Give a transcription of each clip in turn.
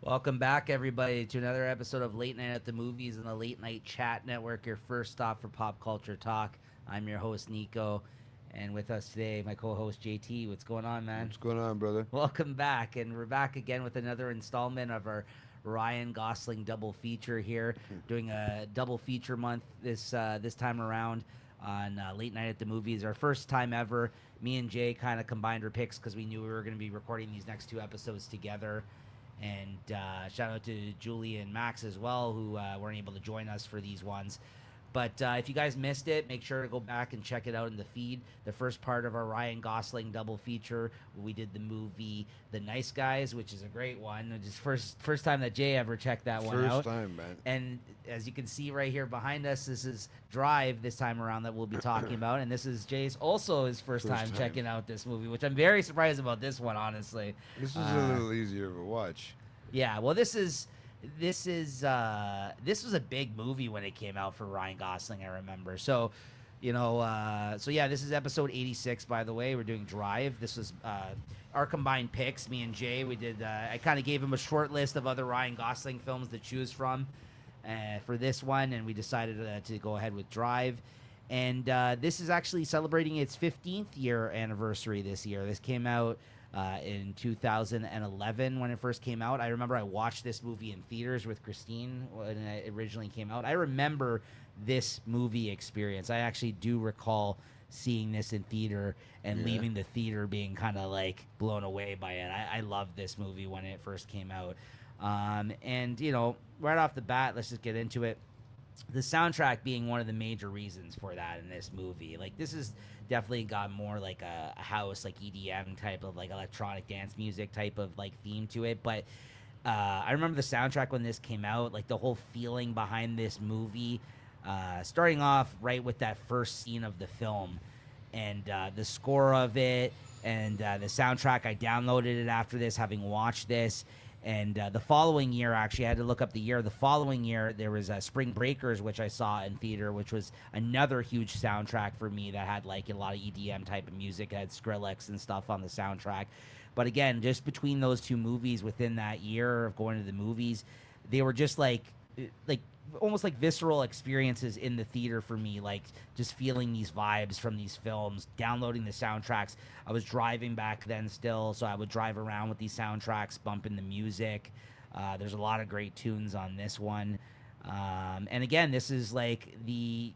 Welcome back, everybody, to another episode of Late Night at the Movies and the Late Night Chat Network, your first stop for pop culture talk. I'm your host, Nico, and with us today, my co-host, JT. What's going on, man? What's going on, brother? Welcome back, and we're back again with another installment of our Ryan Gosling double feature here, doing a double feature month this time around on Late Night at the Movies. Our first time ever. Me and Jay kind of combined our picks because we knew we were going to be recording these next two episodes together. And shout out to Julie and Max as well, who weren't able to join us for these ones. But if you guys missed it, make sure to go back and check it out in the feed. The first part of our Ryan Gosling double feature, we did the movie The Nice Guys, which is a great one. It's just first time that Jay ever checked that one out. First time, man. And as you can see right here behind us, this is Drive this time around that we'll be talking about. And this is Jay's also his first time checking out this movie, which I'm very surprised about this one, honestly. This is a little easier of a watch. Yeah, well, this was a big movie when it came out for Ryan Gosling, I remember. So, this is episode 86, by the way. We're doing Drive. This was our combined picks, me and Jay. We did. I kind of gave him a short list of other Ryan Gosling films to choose from for this one, and we decided to go ahead with Drive. And this is actually celebrating its 15th year anniversary this year. This came out in 2011 when it first came out. I remember I watched this movie in theaters with Christine when it originally came out. I remember this movie experience. I actually do recall seeing this in theater and leaving the theater being kind of like blown away by it. I loved this movie when it first came out. And, right off the bat, let's just get into it. The soundtrack being one of the major reasons for that in this movie. Like, this is definitely got more like a house, like EDM type of like electronic dance music type of like theme to it. But I remember the soundtrack when this came out, like the whole feeling behind this movie, starting off right with that first scene of the film and the score of it and the soundtrack. I downloaded it after this, having watched this. And the following year, actually, I had to look up the year. The following year, there was Spring Breakers, which I saw in theater, which was another huge soundtrack for me that had like a lot of EDM type of music. It had Skrillex and stuff on the soundtrack. But again, just between those two movies within that year of going to the movies, they were just like almost like visceral experiences in the theater for me, like just feeling these vibes from these films, downloading the soundtracks. I was driving back then still, so I would drive around with these soundtracks, bumping the music. There's a lot of great tunes on this one. And again, this is like the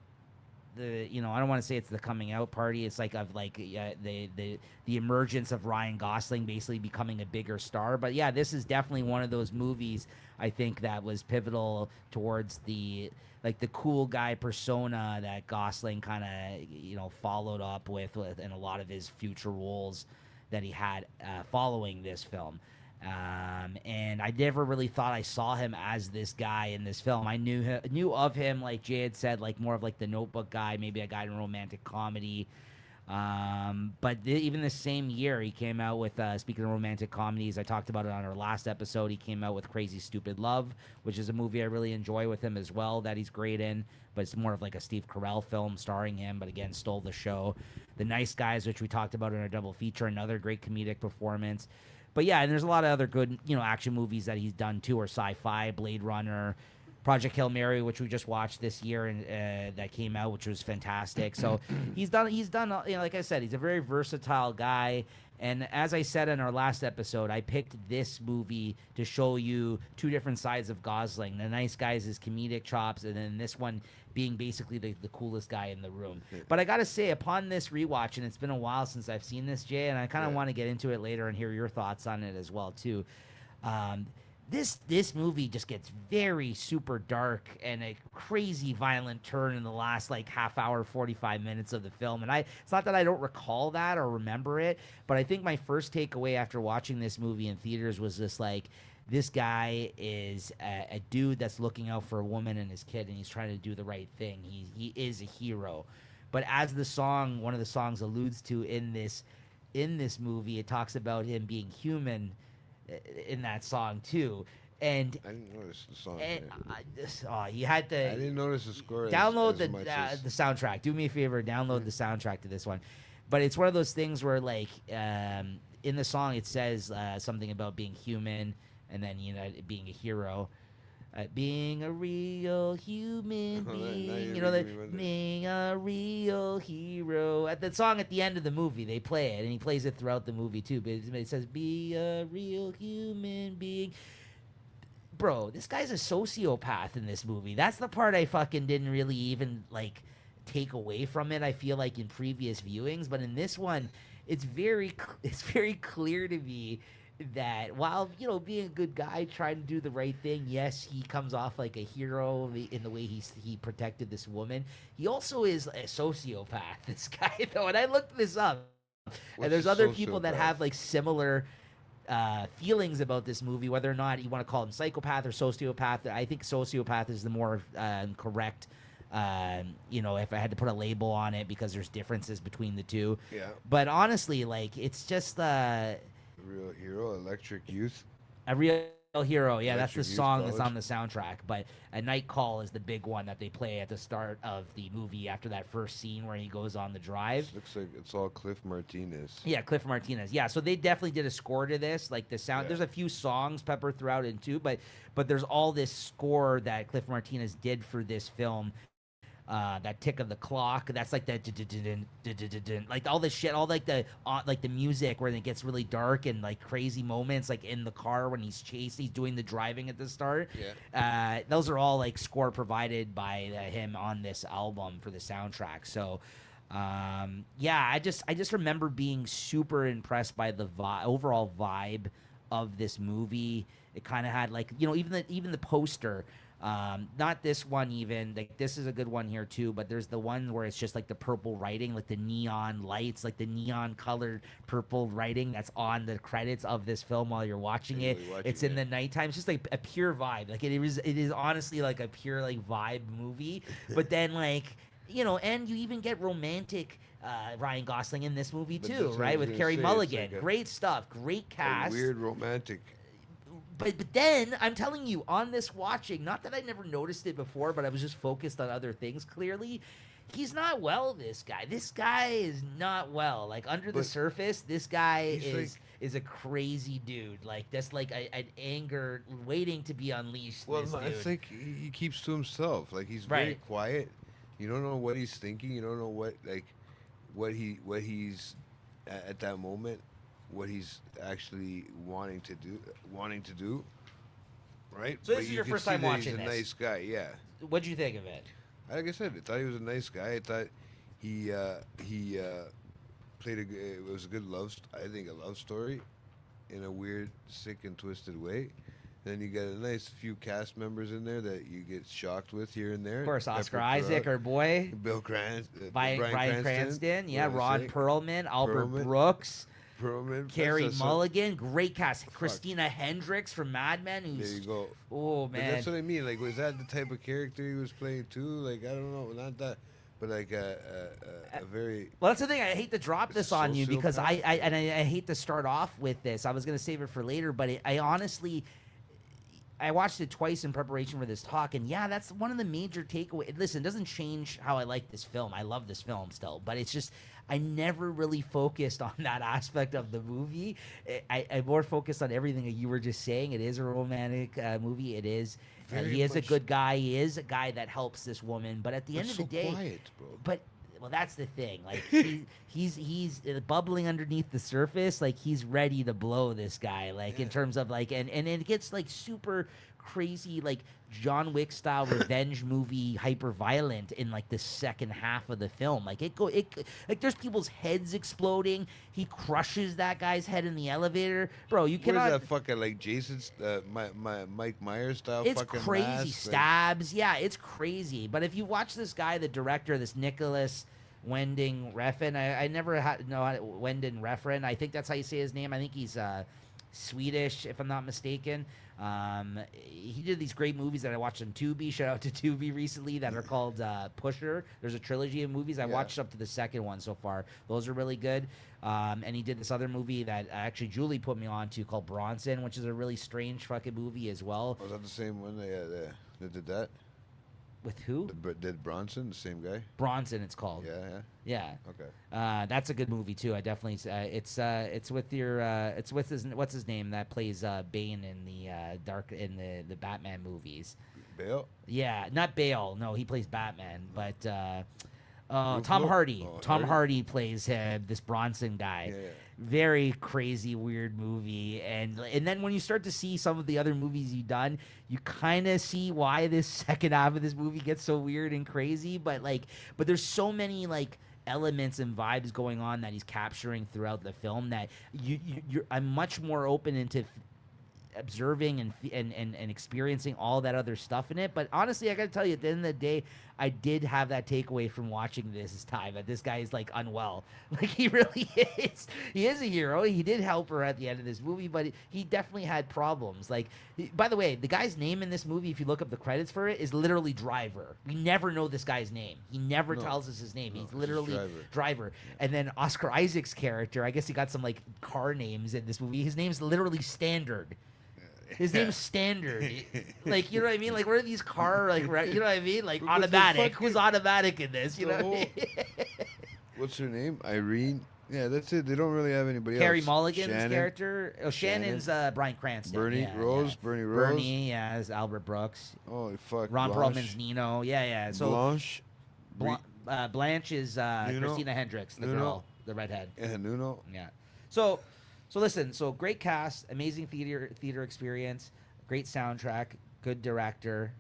I don't want to say it's the coming out party. It's like of like the emergence of Ryan Gosling basically becoming a bigger star. But yeah, this is definitely one of those movies I think that was pivotal towards the cool guy persona that Gosling kind of followed up with in a lot of his future roles that he had following this film. And I never really thought I saw him as this guy in this film. I knew of him, like Jay had said, like more of like the Notebook guy, maybe a guy in romantic comedy. But even the same year, he came out with, speaking of romantic comedies, I talked about it on our last episode, he came out with Crazy Stupid Love, which is a movie I really enjoy with him as well, that he's great in, but it's more of like a Steve Carell film starring him, but again, stole the show. The Nice Guys, which we talked about in our double feature, another great comedic performance. But yeah, and there's a lot of other good, action movies that he's done too, or sci-fi, Blade Runner, Project Hail Mary, which we just watched this year and that came out, which was fantastic. So he's done, like I said, he's a very versatile guy. And as I said in our last episode, I picked this movie to show you two different sides of Gosling. The Nice Guys is comedic chops, and then this one being basically the coolest guy in the room. But I got to say, upon this rewatch, and it's been a while since I've seen this, Jay, and I kind of want to get into it later and hear your thoughts on it as well, too. This movie just gets very super dark and a crazy violent turn in the last like half hour, 45 minutes of the film. And it's not that I don't recall that or remember it, but I think my first takeaway after watching this movie in theaters was just like, this guy is a dude that's looking out for a woman and his kid, and he's trying to do the right thing. He is a hero. But as one of the songs alludes to in this movie, it talks about him being human in that song too. And I didn't notice the song. You had to. I didn't notice the score. Download as the soundtrack. Do me a favor, download the soundtrack to this one. But it's one of those things where, like, in the song, it says something about being human, and then being a hero. Being a real human Now being, you're that making me wonder. being a real hero. At the song at the end of the movie, they play it, and he plays it throughout the movie too. But it says, "Be a real human being." Bro, this guy's a sociopath in this movie. That's the part I fucking didn't really even like take away from it. I feel like in previous viewings, but in this one, it's very clear to me that while being a good guy, trying to do the right thing, yes, he comes off like a hero in the way he protected this woman. He also is a sociopath. This guy though, and I looked this up, and What's there's a other people that sociopath? have like similar feelings about this movie, whether or not you want to call him psychopath or sociopath. I think sociopath is the more correct. If I had to put a label on it, because there's differences between the two. Yeah. But honestly, like it's just Real hero, Electric Youth. a real hero. Yeah, that's the Electric Youth song that's College. on the soundtrack. But A Night Call is the big one that they play at the start of the movie after that first scene where he goes on the drive. Looks like it's all Cliff Martinez. Yeah, Cliff Martinez. Yeah, so they definitely did a score to this. Like the sound, Yeah. there's a few songs peppered throughout it too, but there's all this score that Cliff Martinez did for this film. That tick of the clock, that's like that, like all this shit, all like the music where it gets really dark and like crazy moments, like in the car when he's doing the driving at the start. Yeah. Those are all like score provided by him on this album for the soundtrack. So yeah, I just remember being super impressed by the overall vibe of this movie. It kind of had like even the poster. Not this one even. Like this is a good one here too, but there's the one where it's just like the purple writing, like the neon lights, like the neon colored purple writing that's on the credits of this film while you're watching it. Really watching It's in it. the nighttime. It's just like a pure vibe. Like it is honestly like a pure like vibe movie. But then like and you even get romantic Ryan Gosling in this movie But too, that's what I right? was With gonna Carey say, it's Mulligan. like Great stuff. Great a cast. weird romantic. But then I'm telling you, on this watching, not that I never noticed it before, but I was just focused on other things. Clearly, he's not well. This guy is not well. Like under the But surface, this guy he's is a crazy dude. Like that's like an anger waiting to be unleashed. Well, this no, dude. it's like he keeps to himself. Like he's Right. very quiet. You don't know what he's thinking. You don't know what he's at that moment, what he's actually wanting to do. Right. So this But is you your can first see time that watching he's a this. nice guy. Yeah. What'd you think of it? Like I said, I thought he was a nice guy. I thought he played it was a good I think a love story, in a weird, sick and twisted way. Then you got a nice few cast members in there that you get shocked with here and there. Of course, Oscar Pepper Isaac, throughout. our boy. Bill Cranston, Bryan Cranston, yeah, what did I Ron say? Perlman, Albert Perlman. Brooks, Perlman, Carey that's a- Mulligan, great cast. Christina Hendricks from Mad Men, There who's you go. oh But man, that's what I mean. Like, was that the type of character he was playing too? Like, I don't know, not that, but like a very. well, that's the thing. I hate to drop this on you because Sociopath? I hate to start off with this. I was gonna save it for later, but I honestly. I watched it twice in preparation for this talk, and yeah, that's one of the major takeaways. Listen, it doesn't change how I like this film. I love this film still, but it's just I never really focused on that aspect of the movie. I more focused on everything that you were just saying. It is a romantic movie. It is. Very He is a much- good guy. He is a guy that helps this woman, but at the But end of so the day, quiet, bro. but well, that's the thing. Like he's bubbling underneath the surface. Like he's ready to blow this guy. Like in Yeah. terms of like, and it gets like super crazy, like John Wick style revenge movie, hyper violent in like the second half of the film. Like like there's people's heads exploding. He crushes that guy's head in the elevator, bro. You What cannot. is that fucking like Jason's Mike Myers style It's fucking crazy. mask? Like, Stabs. Yeah, it's crazy. But if you watch this guy, the director, this Nicholas Winding Refn, I never know Winding Refn. I think that's how you say his name. I think he's Swedish, if I'm not mistaken. He did these great movies that I watched on Tubi. Shout out to Tubi recently that are called Pusher. There's a trilogy of movies. I Yeah. watched up to the second one so far. Those are really good. And he did this other movie that actually Julie put me on to called Bronson, which is a really strange fucking movie as well. Was that the same one that did that? With who? Did Bronson, the same guy? Bronson, it's called. Yeah. Yeah. Okay. That's a good movie too. I definitely. It's with your. It's with his. What's his name that plays Bane in the the Batman movies. Bale. Yeah, not Bale. No, he plays Batman. But Tom Ruffalo? Hardy. Oh, Tom Hardy. Hardy plays him. This Bronson guy. Yeah. Very crazy, weird movie, and then when you start to see some of the other movies you've done, you kind of see why this second half of this movie gets so weird and crazy. But there's so many elements and vibes going on that he's capturing throughout the film that I'm much more open into observing and experiencing all that other stuff in it. But honestly, I gotta tell you, at the end of the day, I did have that takeaway from watching this time that this guy is unwell. He really is. He is a hero. He did help her at the end of this movie, but he definitely had problems. By the way, the guy's name in this movie, if you look up the credits for it, is literally Driver. We never know this guy's name. He never tells us his name. No, He's literally just Driver. And then Oscar Isaac's character, I guess he got some car names in this movie. His name's literally Standard. His name's Standard. You know what I mean? What are these car, you know what I mean? Automatic. Who's automatic in this? You know what I mean? What's her name? Irene? Yeah, that's it. They don't really have anybody Carey else. Mulligan's Shannon. character. Oh, Shannon's Bryan Cranston. Bernie Rose. Bernie, yeah, is Albert Brooks. Holy fuck. Ron Blanche. Perlman's Nino. Yeah. So Blanche. Blanche is Nuno. Christina Hendricks, the Nuno. girl, the redhead. Yeah, Nuno. Yeah. So listen. So great cast, amazing theater experience, great soundtrack, good director.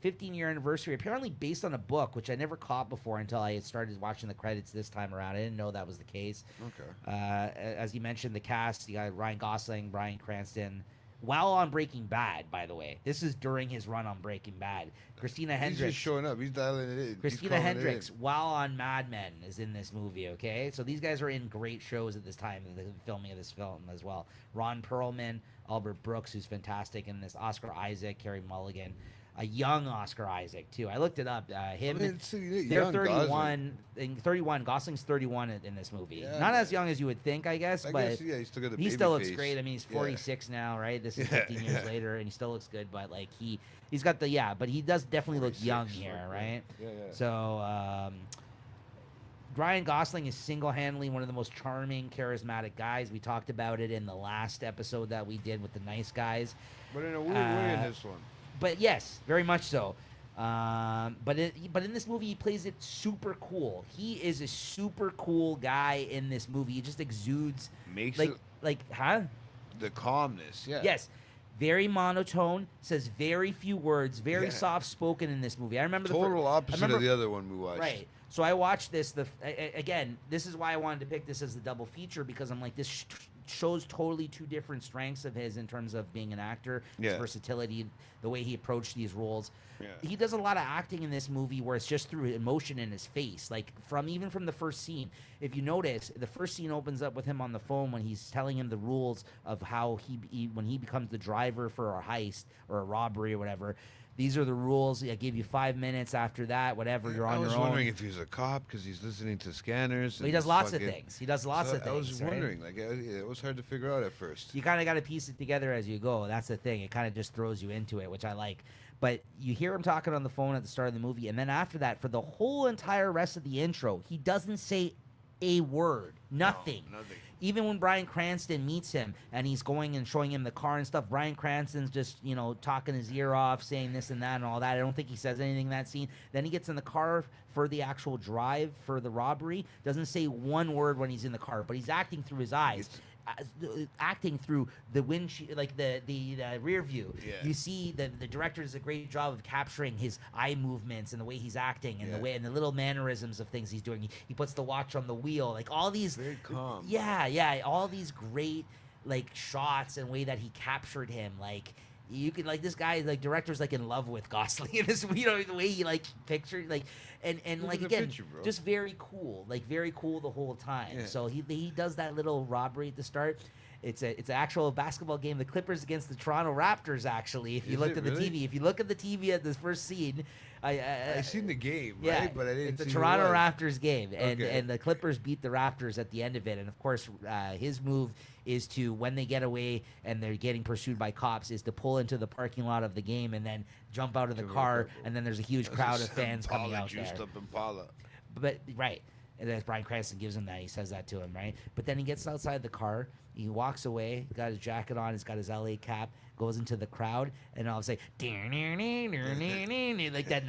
15-year anniversary, apparently based on a book, which I never caught before until I had started watching the credits this time around. I didn't know that was the case. Okay. As you mentioned, the cast, you got Ryan Gosling, Bryan Cranston, while on Breaking Bad, by the way. This is during his run on Breaking Bad. Christina He's Hendricks. just showing up. He's dialing it in. Christina Hendricks, while on Mad Men, is in this movie, okay? So these guys are in great shows at this time, in the filming of this film as well. Ron Perlman, Albert Brooks, who's fantastic in this, Oscar Isaac, Carey Mulligan, a young Oscar Isaac, too. I looked it up. They're 31. 31. Gosling's 31 in this movie. Yeah, Not as young as you would think, I guess, but yeah, he still got the he baby still looks face. great. I mean, he's 46 now, right? This is Yeah, 15 years later, and he still looks good. But he's got but he does definitely look young here, right? Yeah. So Ryan Gosling is single-handedly one of the most charming, charismatic guys. We talked about it in the last episode that we did with the nice guys. But in a weird way in this one. But yes, very much so. But in this movie, he plays it super cool. He is a super cool guy in this movie. He just exudes Makes the calmness. Yeah. Yes. Very monotone, says very few words, very soft spoken in this movie. I remember total opposite of the other one we watched. Right. So I watched this. Again, this is why I wanted to pick this as the double feature, because I'm like, this shows totally two different strengths of his in terms of being an actor, his versatility, the way he approached these roles. Yeah. He does a lot of acting in this movie where it's just through emotion in his face, even from the first scene. If you notice, the first scene opens up with him on the phone when he's telling him the rules of how when he becomes the driver for a heist or a robbery or whatever. These are the rules. I give you 5 minutes. After that, whatever, you're on your own. I was wondering if he was a cop because he's listening to scanners. Well, he does lots of things. He does lots of things. I was wondering. Right? It was hard to figure out at first. You kind of got to piece it together as you go. That's the thing. It kind of just throws you into it, which I like. But you hear him talking on the phone at the start of the movie, and then after that, for the whole entire rest of the intro, he doesn't say a word. Nothing. No, nothing. Even when Bryan Cranston meets him and he's going and showing him the car and stuff, Bryan Cranston's just, talking his ear off, saying this and that and all that. I don't think he says anything in that scene. Then he gets in the car for the actual drive for the robbery. Doesn't say one word when he's in the car, but he's acting through his eyes. Acting through the windshield, the rear view. Yeah. You see the director does a great job of capturing his eye movements and the way he's acting and the way and the little mannerisms of things he's doing. He puts the watch on the wheel, all these very calm. Yeah, all these great shots and way that he captured him. You can this guy director's in love with Gosling in this, the way he pictured and again picture, just very cool the whole time. Yeah. So he does that little robbery at the start, It's an actual basketball game. The Clippers against the Toronto Raptors. Actually, if you look at the TV, if you look at the TV at this first scene, I seen the game, yeah, right? But I didn't it's see the who it Toronto was. Raptors game, and Okay. and the Clippers beat the Raptors at the end of it. And of course, his move is to, when they get away and they're getting pursued by cops, is to pull into the parking lot of the game and then jump out of the car, and then there's a huge crowd of fans coming out there. Juiced up Impala. But right, and then Bryan Cranston gives him that. He says that to him, right? But then he gets outside the car. He walks away. Got his jacket on. He's got his LA cap. Goes into the crowd, and I'll say, like that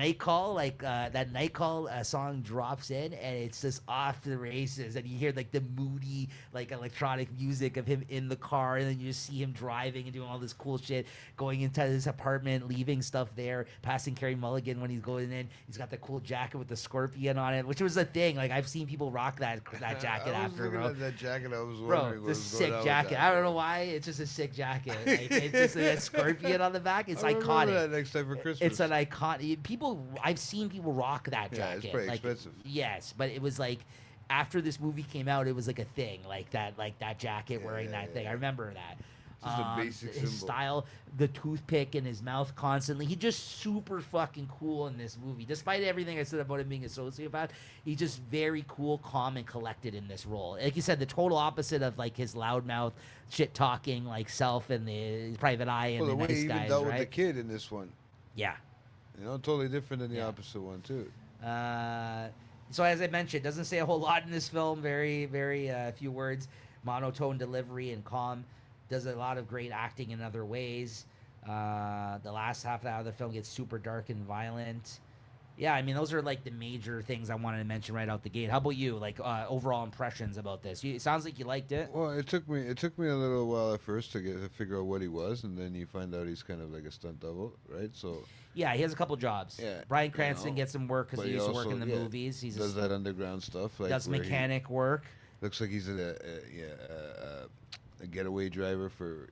night call, song drops in, and it's just off to the races. And you hear like the moody, like electronic music of him in the car, and then you just see him driving and doing all this cool shit, going into his apartment, leaving stuff there, passing Carey Mulligan when he's going in. He's got the cool jacket with the scorpion on it, which was a thing. Like I've seen people rock that jacket I was after, looking bro. at that jacket. I was Bro, wondering what this was sick going on with jacket. that. I don't know why. It's just a sick jacket. Like, it's just that scorpion on the back. It's I'll remember iconic. that next time for Christmas. It's an iconic. People, I've seen people rock that Yeah, jacket. it's pretty like, expensive. Yes, but it was like after this movie came out, it was like a thing, like that jacket, wearing that thing. I remember that. Just a basic his symbol. style, the toothpick in his mouth constantly. He just super fucking cool in this movie. Despite everything I said about him being a sociopath, he's just very cool, calm, and collected in this role. Like you said, the total opposite of like his loudmouth, shit talking, like self and the private eye and Well, the the way nice he even guys, dealt right? with the kid in this one, Yeah. totally different than the Yeah. opposite one too. So as I mentioned, doesn't say a whole lot in this film. Very, very few words, monotone delivery and calm. Does a lot of great acting in other ways. The last half hour of the film gets super dark and violent. Yeah, I mean, those are like the major things I wanted to mention right out the gate. How about you? Like overall impressions about this? It sounds like you liked it. Well, it took me a little while at first to figure out what he was, and then you find out he's kind of like a stunt double, right? So Yeah, he has a couple jobs. Yeah, Bryan Cranston gets some work because but he he used to work also, in the yeah, movies. He's does that underground stuff, like does where he mechanic work. looks like he's a getaway driver for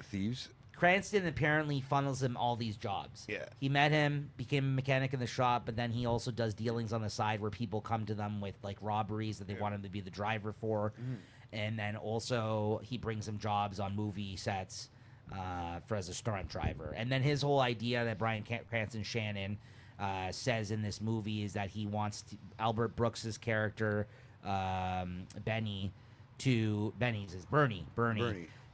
thieves. Cranston apparently funnels him all these jobs. Yeah. He met him, became a mechanic in the shop, but then he also does dealings on the side where people come to them with like robberies that they want him to be the driver for. And then also he brings him jobs on movie sets for as a stunt driver. And then his whole idea that Bryan Cranston Shannon says in this movie is that he wants Albert Brooks's character Bernie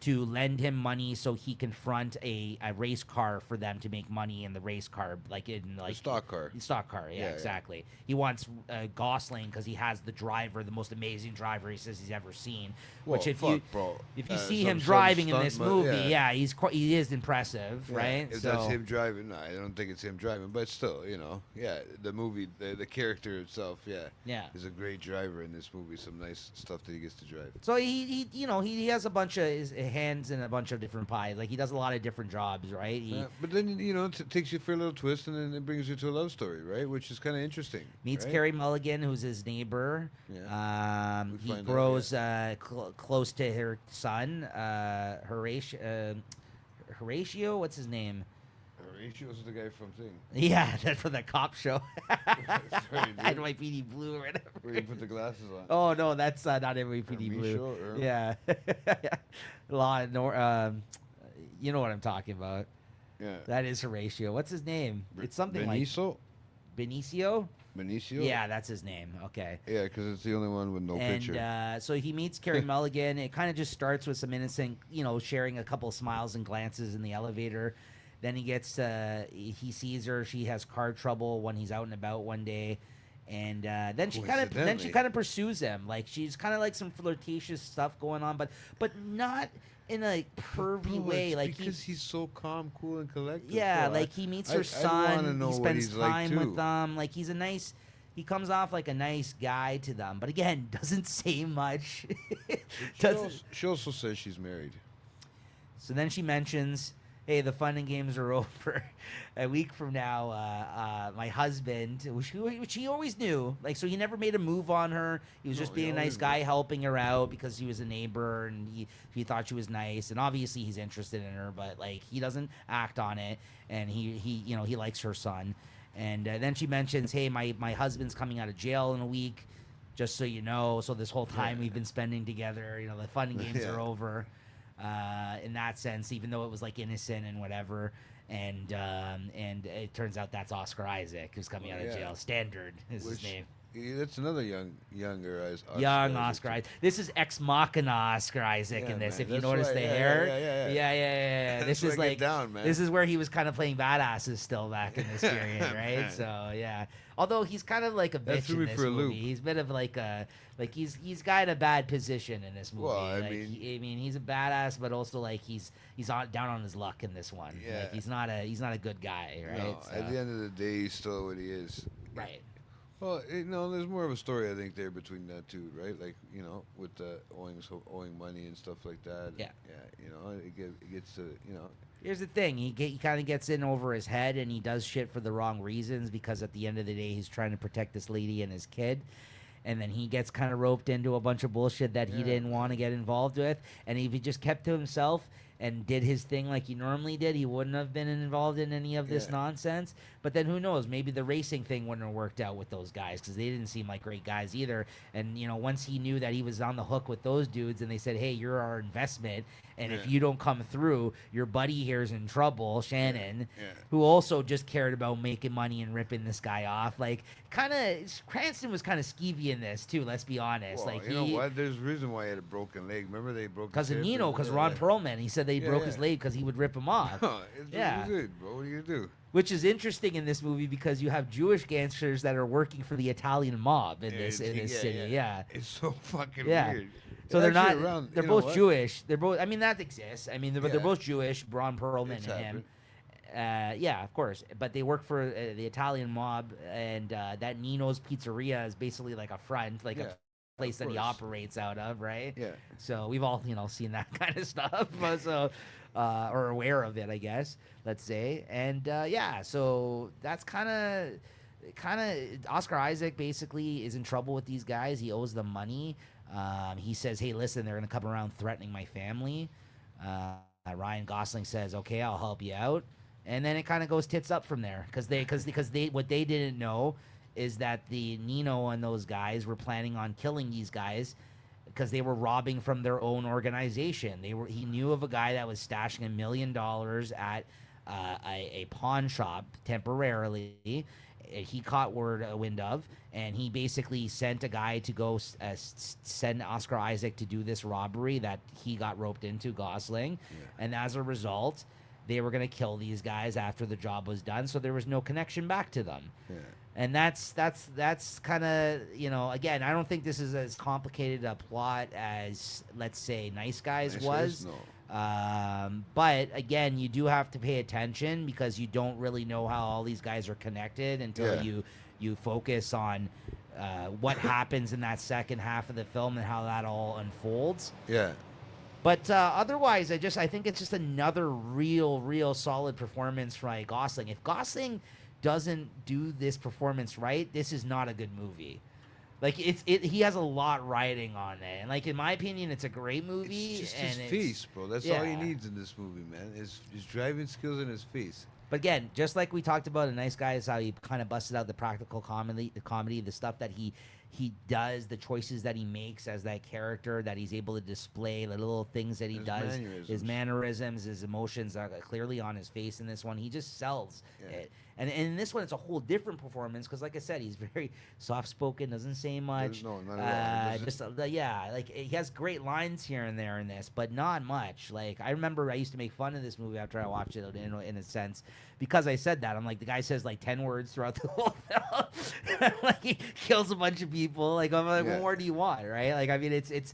to lend him money so he can front a race car for them to make money in the race car, like in like stock car. Stock car, yeah, exactly. He wants Gosling because he has the driver, the most amazing driver he says he's ever seen. Well, which if fuck, bro. you see Some him driving in stunt this mu- movie, yeah. he is impressive, right? If that's him driving, no, I don't think it's him driving, but still, the movie, the character itself, Yeah. is a great driver in this movie. Some nice stuff that he gets to drive. So he has a bunch of his hands in a bunch of different pies. Like he does a lot of different jobs, right? He But then it takes you for a little twist, and then it brings you to a love story, right? Which is kind of interesting. meets right? Carey Mulligan, who's his neighbor. Yeah. We He find out, grows close to her son, Horatio. What's his name? Horatio's the guy from Thing, Yeah, that's from the cop show. Sorry, dude. NYPD Blue or whatever. where you put the glasses on. Oh no, that's not NYPD Blue. Horatio, or- Yeah, Law and you know what I'm talking about. Yeah. That is Horatio. What's his name? It's something Benicio? like Benicio. Benicio? Yeah, that's his name. Okay. Yeah, because it's the only one with no picture. And so he meets Carey Mulligan. It kind of just starts with some innocent, sharing a couple of smiles and glances in the elevator. Then he he sees her. She has car trouble when he's out and about one day, and then she kind of pursues him. Like she's kind of like some flirtatious stuff going on, but not in a pervy Bro, way. it's Like because he's so calm, cool, and collected. yeah, bro. like he meets I her wanna son. know He what spends he's like, time with too. them. Like he comes off like a nice guy to them, but again, doesn't say much. She also says she's married. So then she mentions, hey, the fun and games are over. A week from now, my husband, which he always knew, like, so he never made a move on her. He was just No, being he a nice always guy, helping her out because he was a neighbor and he thought she was nice. And obviously he's interested in her, but like he doesn't act on it. And he likes her son. And then she mentions, hey, my husband's coming out of jail in a week, just so you know. So this whole time we've been spending together, the fun and games are over. in that sense, even though it was like innocent and whatever. And it turns out that's Oscar Isaac, who's coming out of jail. Standard is his name. That's another younger Young Oscar Isaac. This is Ex Machina Oscar Isaac in this. Man, If you notice the hair, yeah. This is like down, man. this is where he was kind of playing badasses still back in this period, right? So yeah. Although he's kind of like a bitch in this movie. He's a bit of like a he's got a bad position in this movie. Well, I mean, he's a badass, but also like he's down on his luck in this one. Yeah. Like he's not a good guy, right? No, So, at the end of the day, he's still what he is. right. Well, there's more of a story I think there between that two, right? Like with the owing money and stuff like that. Yeah. Yeah. It gets to Here's the thing. He kind of gets in over his head, and he does shit for the wrong reasons, because at the end of the day, he's trying to protect this lady and his kid. And then he gets kind of roped into a bunch of bullshit that he didn't want to get involved with. And if he just kept to himself and did his thing like he normally did, he wouldn't have been involved in any of this nonsense. But then who knows? Maybe the racing thing wouldn't have worked out with those guys, because they didn't seem like great guys either. And, once he knew that he was on the hook with those dudes and they said, hey, you're our investment, and if you don't come through, your buddy here's in trouble, Shannon, who also just cared about making money and ripping this guy off. Like, Cranston was kind of skeevy in this, too, let's be honest. Well, like, you know what? There's a reason why he had a broken leg. Remember they broke because of Nino, because Ron Perlman, he said they broke his leg because he would rip him off. It's what he did, bro. What are you going to do? Which is interesting in this movie, because you have Jewish gangsters that are working for the Italian mob in this city. Yeah. It's so fucking weird. So they're not. Around, they're both Jewish. They're both. I mean, that exists. I mean, they're both Jewish. Ron Perlman It's and him. Yeah, of course. But they work for the Italian mob, and that Nino's Pizzeria is basically like a front, like a place that he operates out of, right? Yeah. So we've all seen that kind of stuff. So. Or aware of it, I guess. Let's say, and so that's kind of Oscar Isaac basically is in trouble with these guys. He owes them money. He says, "Hey, listen, they're gonna come around threatening my family." Ryan Gosling says, "Okay, I'll help you out," and then it kind of goes tits up from there, because they what they didn't know is that the Nino and those guys were planning on killing these guys, because they were robbing from their own organization. He knew of a guy that was stashing $1 million at a pawn shop temporarily. He caught wind of, and he basically sent a guy to go send Oscar Isaac to do this robbery that he got roped into, Gosling. And as a result, they were going to kill these guys after the job was done, so there was no connection back to them. And that's kind of, again, I don't think this is as complicated a plot as, let's say, Nice Guys was. No. But again, you do have to pay attention, because you don't really know how all these guys are connected until you focus on what happens in that second half of the film and how that all unfolds. Yeah. But otherwise, I think it's just another real solid performance from Gosling. If Gosling doesn't do this performance right, this is not a good movie. Like, he has a lot riding on it, and like, in my opinion, it's a great movie. It's just and his face, bro. That's all he needs in this movie, man. His driving skills and his face. But again, just like we talked about in Nice Guys, how he kind of busted out the practical comedy, the stuff that he does, the choices that he makes as that character, that he's able to display, the little things that he does, his mannerisms, his emotions are clearly on his face in this one. He just sells it. And in this one, it's a whole different performance, because, like I said, he's very soft-spoken, doesn't say much. No, not at all. Like, he has great lines here and there in this, but not much. Like, I remember I used to make fun of this movie after I watched it, in a sense, because I said that. I'm like, the guy says like 10 words throughout the whole film. Like, he kills a bunch of people. Like, I'm like, what more do you want, right? Like, I mean, it's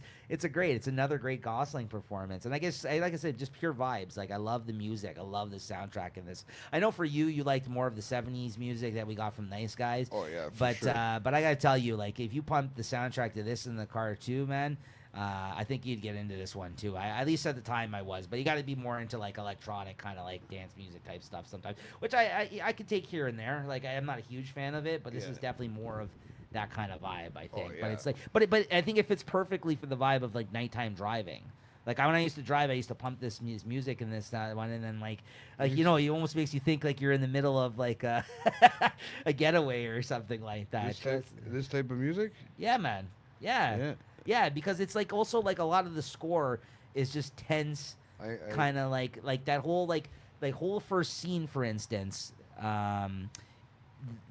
another great Gosling performance. And I guess, like I said, just pure vibes. Like, I love the music. I love the soundtrack in this. I know for you liked more of the 70s music that we got from Nice Guys. Oh, yeah, but sure. But I gotta tell you, like, if you pumped the soundtrack to this in the car too, man, I think you'd get into this one too. At least at the time I was, but you got to be more into like electronic kind of like dance music type stuff sometimes, which I could take here and there. Like, I'm not a huge fan of it, but this is definitely more of that kind of vibe, I think. But it's like, but I think it fits perfectly for the vibe of like nighttime driving. Like, when I used to drive, I used to pump this music in this one, and then like it almost makes you think like you're in the middle of like a getaway or something like that. This type of music? Yeah, man. Yeah, because it's like also like a lot of the score is just tense, I kind of like that whole like whole first scene, for instance.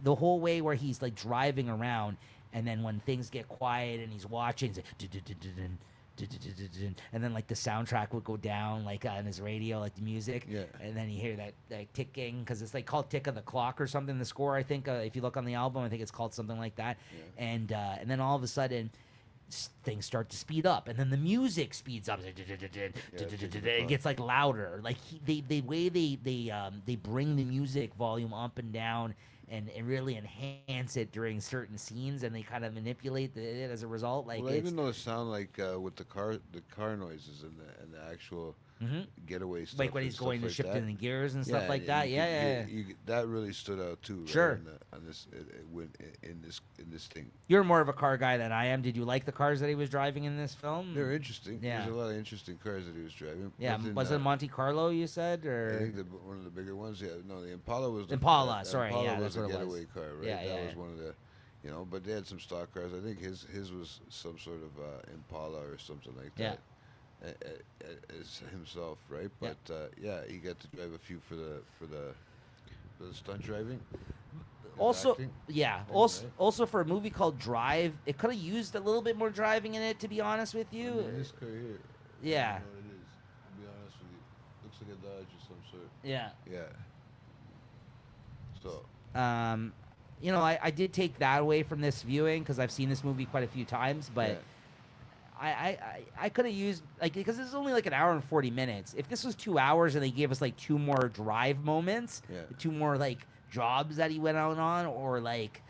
The whole way where he's like driving around, and then when things get quiet and he's watching, it's like, "Dun-dun-dun-dun-dun, dun-dun-dun-dun-dun," and then like the soundtrack would go down like on his radio, like the music, Yeah. and then you hear that ticking, because it's like called Tick of the Clock or something. The score, I think, if you look on the album, I think it's called something like that. Yeah. And then all of a sudden, things start to speed up, and then the music speeds up. It gets like louder. Like the way they bring the music volume up and down, and really enhance it during certain scenes, and they kind of manipulate it as a result. Like Well, it's even though it sound like with the car noises and the actual getaway stuff, like when and he's stuff going to like shifting that. the gears and stuff like that. you Yeah, could- yeah, yeah. that really stood out too. Right, Sure. on this in this thing. You're more of a car guy than I am. Did you like the cars that he was driving in this film? They're interesting. Yeah. There's a lot of interesting cars that he was driving. Yeah, Nothing, was it Monte Carlo, you said, I or think one of the bigger ones. Yeah, no, the Impala was the Impala, sorry, Impala yeah, was that's what a it was. getaway car, right? Yeah, that yeah, was yeah. one of the, but they had some stock cars. I think his was some sort of Impala or something like Yeah. that. As himself, right? Yeah. But he got to drive a few for the stunt driving. and also acting. yeah Thing, also right? also for a movie called Drive, it could have used a little bit more driving in it, to be honest with I you. mean, this car here. Yeah. I don't know what it is. To be honest with you, looks like a Dodge of some sort. Yeah. Yeah. So I did take that away from this viewing, because I've seen this movie quite a few times, but yeah. I could have used, like, because this is only like an hour and 40 minutes. If this was 2 hours and they gave us like 2 more drive moments, Yeah. 2 more like jobs that he went out on, or like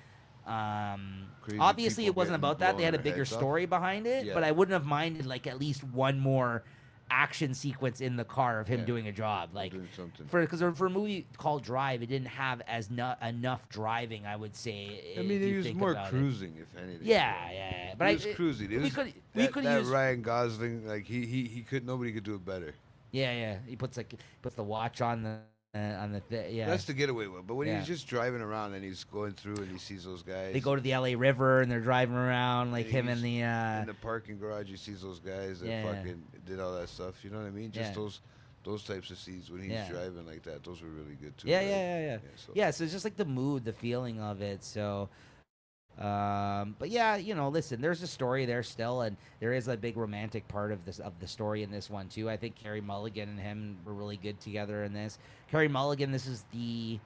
Crazy obviously people it wasn't getting about that. They had a blown their bigger heads off. story behind it, Yeah. but I wouldn't have minded like at least one more action sequence in the car of him Yeah. doing a job, like doing something. because for a movie called Drive, it didn't have as enough driving, I would say. I mean, if he you was think more about it. cruising, if anything. Yeah. But He was cruising. It we was, could that use Ryan Gosling, like he could, nobody could do it better. Yeah. He puts the watch on the yeah. That's the getaway one. But when Yeah. he's just driving around and he's going through and he sees those guys, They go to the LA River and they're driving around, like And him he's and the in the parking garage, he sees those guys that Yeah. fucking did all that stuff. You know what I mean? Just Yeah. those types of scenes when he's Yeah. driving like that. Those were really good too. yeah, right? yeah. So. Yeah, so it's just like the mood, the feeling of it. So, but yeah, listen, there's a story there still, and there is a big romantic part of the story in this one too. I think Carey Mulligan and him were really good together in this. Carey Mulligan, this is the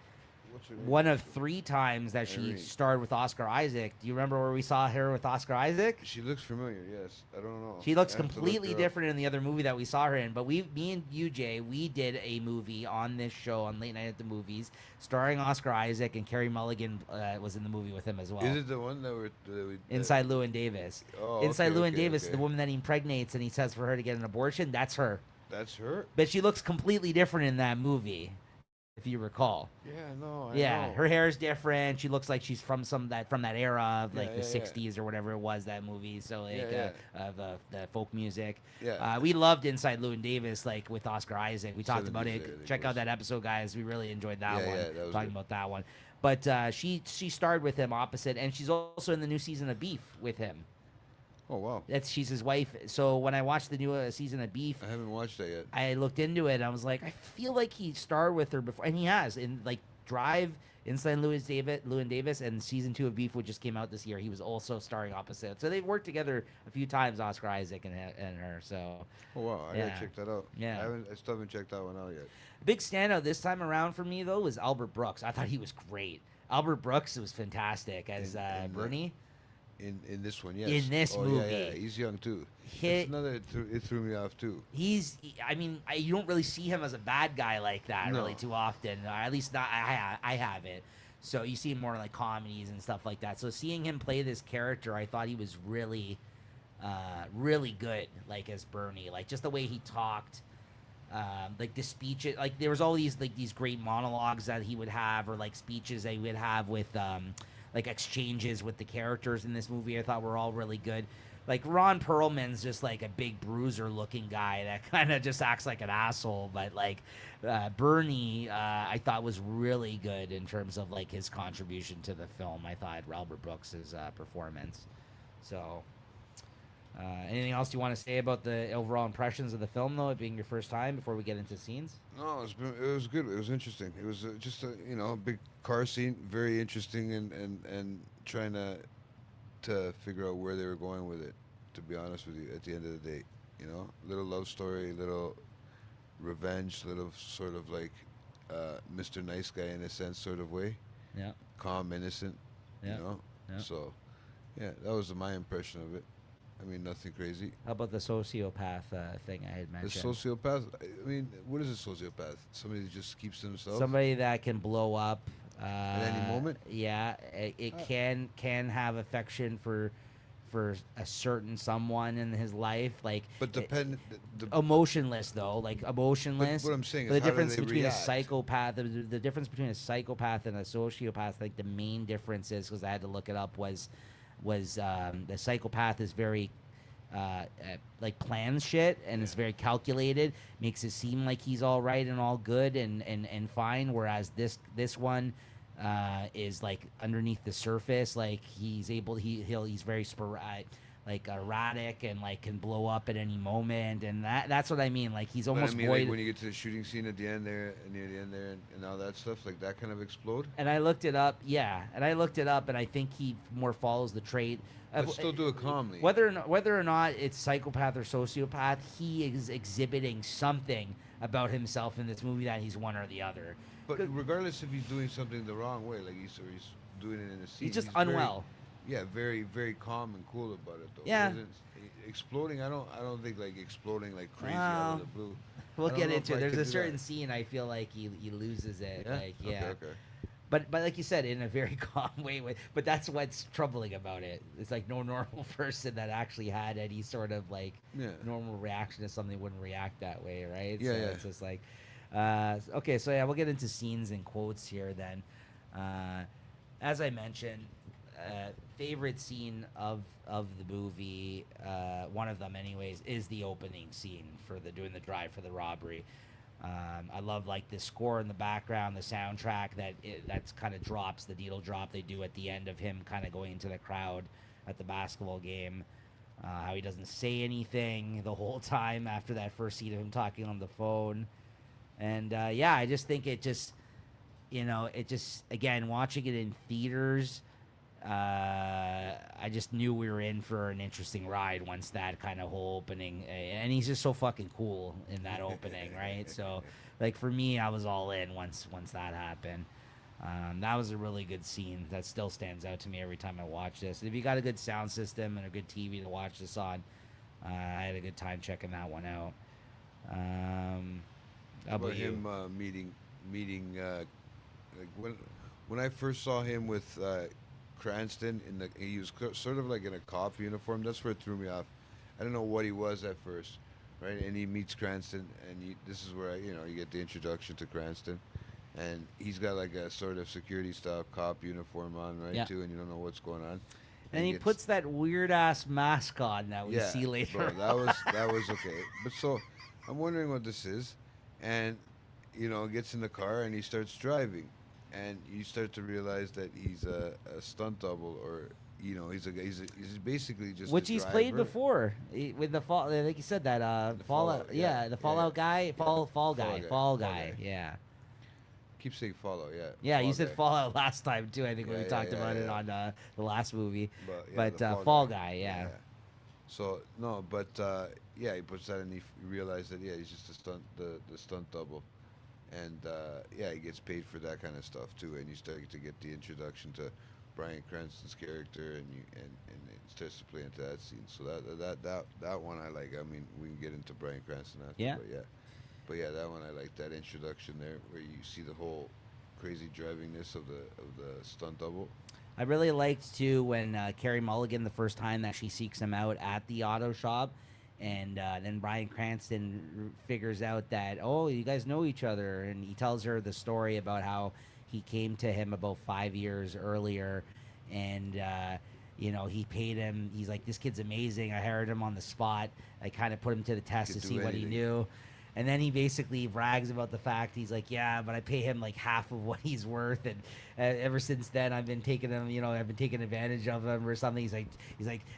What's her name? one of 3 times that she Irene. starred with Oscar Isaac. Do you remember where we saw her with Oscar Isaac? She looks familiar. Yes, I don't know. She looks I have to look completely her up. different in the other movie that we saw her in. But me and you, Jay, we did a movie on this show on Late Night at the Movies, starring Oscar Isaac, and Carey Mulligan was in the movie with him as well. Is it the one that we Inside Llewyn Davis. Oh, Inside okay, Llewyn okay, Davis, okay. the woman that he impregnates, and he says for her to get an abortion. That's her. That's her. But she looks completely different in that movie, if you recall. Yeah, no. I Yeah, know. her hair is different. She looks like she's from that era of Yeah, like the yeah, yeah. '60s or whatever it was, that movie. So like Yeah, of the folk music. Yeah. We loved Inside Llewyn Davis, like with Oscar Isaac. We talked 70s, about I it. think Check it out was. that episode, guys. We really enjoyed that Yeah, one. yeah, that was Talking good. about that one. But she starred with him opposite, and she's also in the new season of Beef with him. Oh wow. She's his wife. So when I watched the new season of Beef, I haven't watched that yet. I looked into it. And I was like, I feel like he starred with her before, and he has in like Drive, Inside Llewyn Davis, and season 2 of Beef, which just came out this year. He was also starring opposite. So they've worked together a few times, Oscar Isaac and her. So Oh wow, I Yeah. gotta check that out. Yeah. I still haven't checked that one out yet. big standout this time around for me though was Albert Brooks. I thought he was great. Albert Brooks was fantastic as In Bernie. In this one, yes. In this Yeah, movie. he's young too. Hit- That's another. It threw me off too. I mean, you don't really see him as a bad guy like that No. really too often. Or at least not. I haven't. So you see him more in like comedies and stuff like that. So seeing him play this character, I thought he was really, really good. Like as Bernie, like just the way he talked, like the speech. Like there was all these great monologues that he would have, or like speeches that he would have with like exchanges with the characters in this movie. I thought were all really good. Like Ron Perlman's just like a big bruiser looking guy that kind of just acts like an asshole, but like Bernie I thought was really good in terms of like his contribution to the film. I thought Albert Brooks's performance. So Anything else you want to say about the overall impressions of the film, though, it being your first time, before we get into scenes? No, it was good. It was interesting. It was just a a big car scene, very interesting, and trying to figure out where they were going with it. To be honest with you, at the end of the day, little love story, little revenge, little sort of like Mr. Nice Guy in a sense, sort of way, Yeah, calm, innocent, you yeah, know. yeah. So, yeah, that was my impression of it. I mean, nothing crazy. How about the sociopath thing I had The mentioned? sociopath. I mean, what is a sociopath? Somebody that just keeps to themselves Somebody that can blow up. at any moment. Yeah, it Uh, can have affection for a certain someone in his life, like but emotionless though, like but emotionless. what I'm saying But is, the how do difference they between a react? psychopath, the difference between a psychopath and a sociopath, like the main difference is, because I had to look it up, was the psychopath is very like plans shit and is Yeah. very calculated, makes it seem like he's all right and all good and fine, whereas this one is like underneath the surface, like he's very sporadic, like erratic, and like can blow up at any moment, and that's what I mean, like he's But I almost mean, like void. when you get to the shooting scene at the end there, and near the end there, and all that stuff, like that kind of explode. And I looked it up, yeah, and I think he more follows the trait But of still do it calmly. whether or not it's psychopath or sociopath. He is exhibiting something about himself in this movie that he's one or the other. But 'Cause regardless if he's doing something the wrong way, like he's doing it in a scene, he's just very, unwell. yeah, very very calm and cool about it though. Yeah. He isn't exploding. I don't think like exploding like crazy out Well, of the blue. We'll I don't get know if into it. I There's could a do certain that. scene I feel like he loses it. Yeah. Like, yeah. Okay. But like you said, in a very calm way. But that's what's troubling about it. It's like no normal person that actually had any sort of like Yeah. normal reaction to something wouldn't react that way, right? Yeah, So yeah. it's just like, okay. So yeah, we'll get into scenes and quotes here then. Uh, as I mentioned, favorite scene of the movie, one of them anyways, is the opening scene for the doing the drive for the robbery. I love like the score in the background, the soundtrack that's kind of drops, the needle drop they do at the end of him kind of going into the crowd at the basketball game. How he doesn't say anything the whole time after that first scene of him talking on the phone. And yeah, I just think it just again watching it in theaters. I just knew we were in for an interesting ride once that kind of whole opening, and he's just so fucking cool in that opening, right? So, like for me, I was all in once that happened. That was a really good scene that still stands out to me every time I watch this. If you got a good sound system and a good TV to watch this on, I had a good time checking that one out. How About about you? him meeting like when I first saw him with Cranston he was sort of like in a cop uniform. That's where it threw me off. I don't know what he was at first, right? And he meets Cranston, and this is where you get the introduction to Cranston, and he's got like a sort of security style cop uniform on, right? Yeah. Too, and you don't know what's going on. And he gets- puts that weird ass mask on that we yeah, see later. bro, that was okay. But so I'm wondering what this is, and gets in the car and he starts driving, and you start to realize that he's a stunt double, or he's basically just Which a he's played driver. before with the fall, like you said, that The Fallout, Fallout, yeah, yeah, the yeah, Fallout yeah. guy, Fall Fall guy, guy, Fall Fall guy, guy. yeah, Keep saying follow, yeah. yeah. You Fall said guy. Fallout last time too. I think when Yeah, we yeah, talked yeah, about it yeah. on the last movie, But but the Fall guy, yeah. So no, but yeah, he puts that, and he realizes that he's just the stunt double, and yeah, he gets paid for that kind of stuff too, and you start to get the introduction to Bryan Cranston's character, and it starts to play into that scene. So that one I like. I mean, we can get into Bryan Cranston after, Yeah. but yeah, that one I like, that introduction there where you see the whole crazy drivingness of the stunt double. I really liked too when Carrie Mulligan, the first time that she seeks him out at the auto shop, and then Bryan Cranston figures out that, oh, you guys know each other, and he tells her the story about how he came to him about 5 years earlier, and he paid him. He's like, this kid's amazing. I hired him on the spot. I kind of put him to the test Could to do see what he anything. knew. And then he basically brags about the fact he's like, yeah, but I pay him like half of what he's worth, and ever since then I've been taking him, I've been taking advantage of him or something. He's like,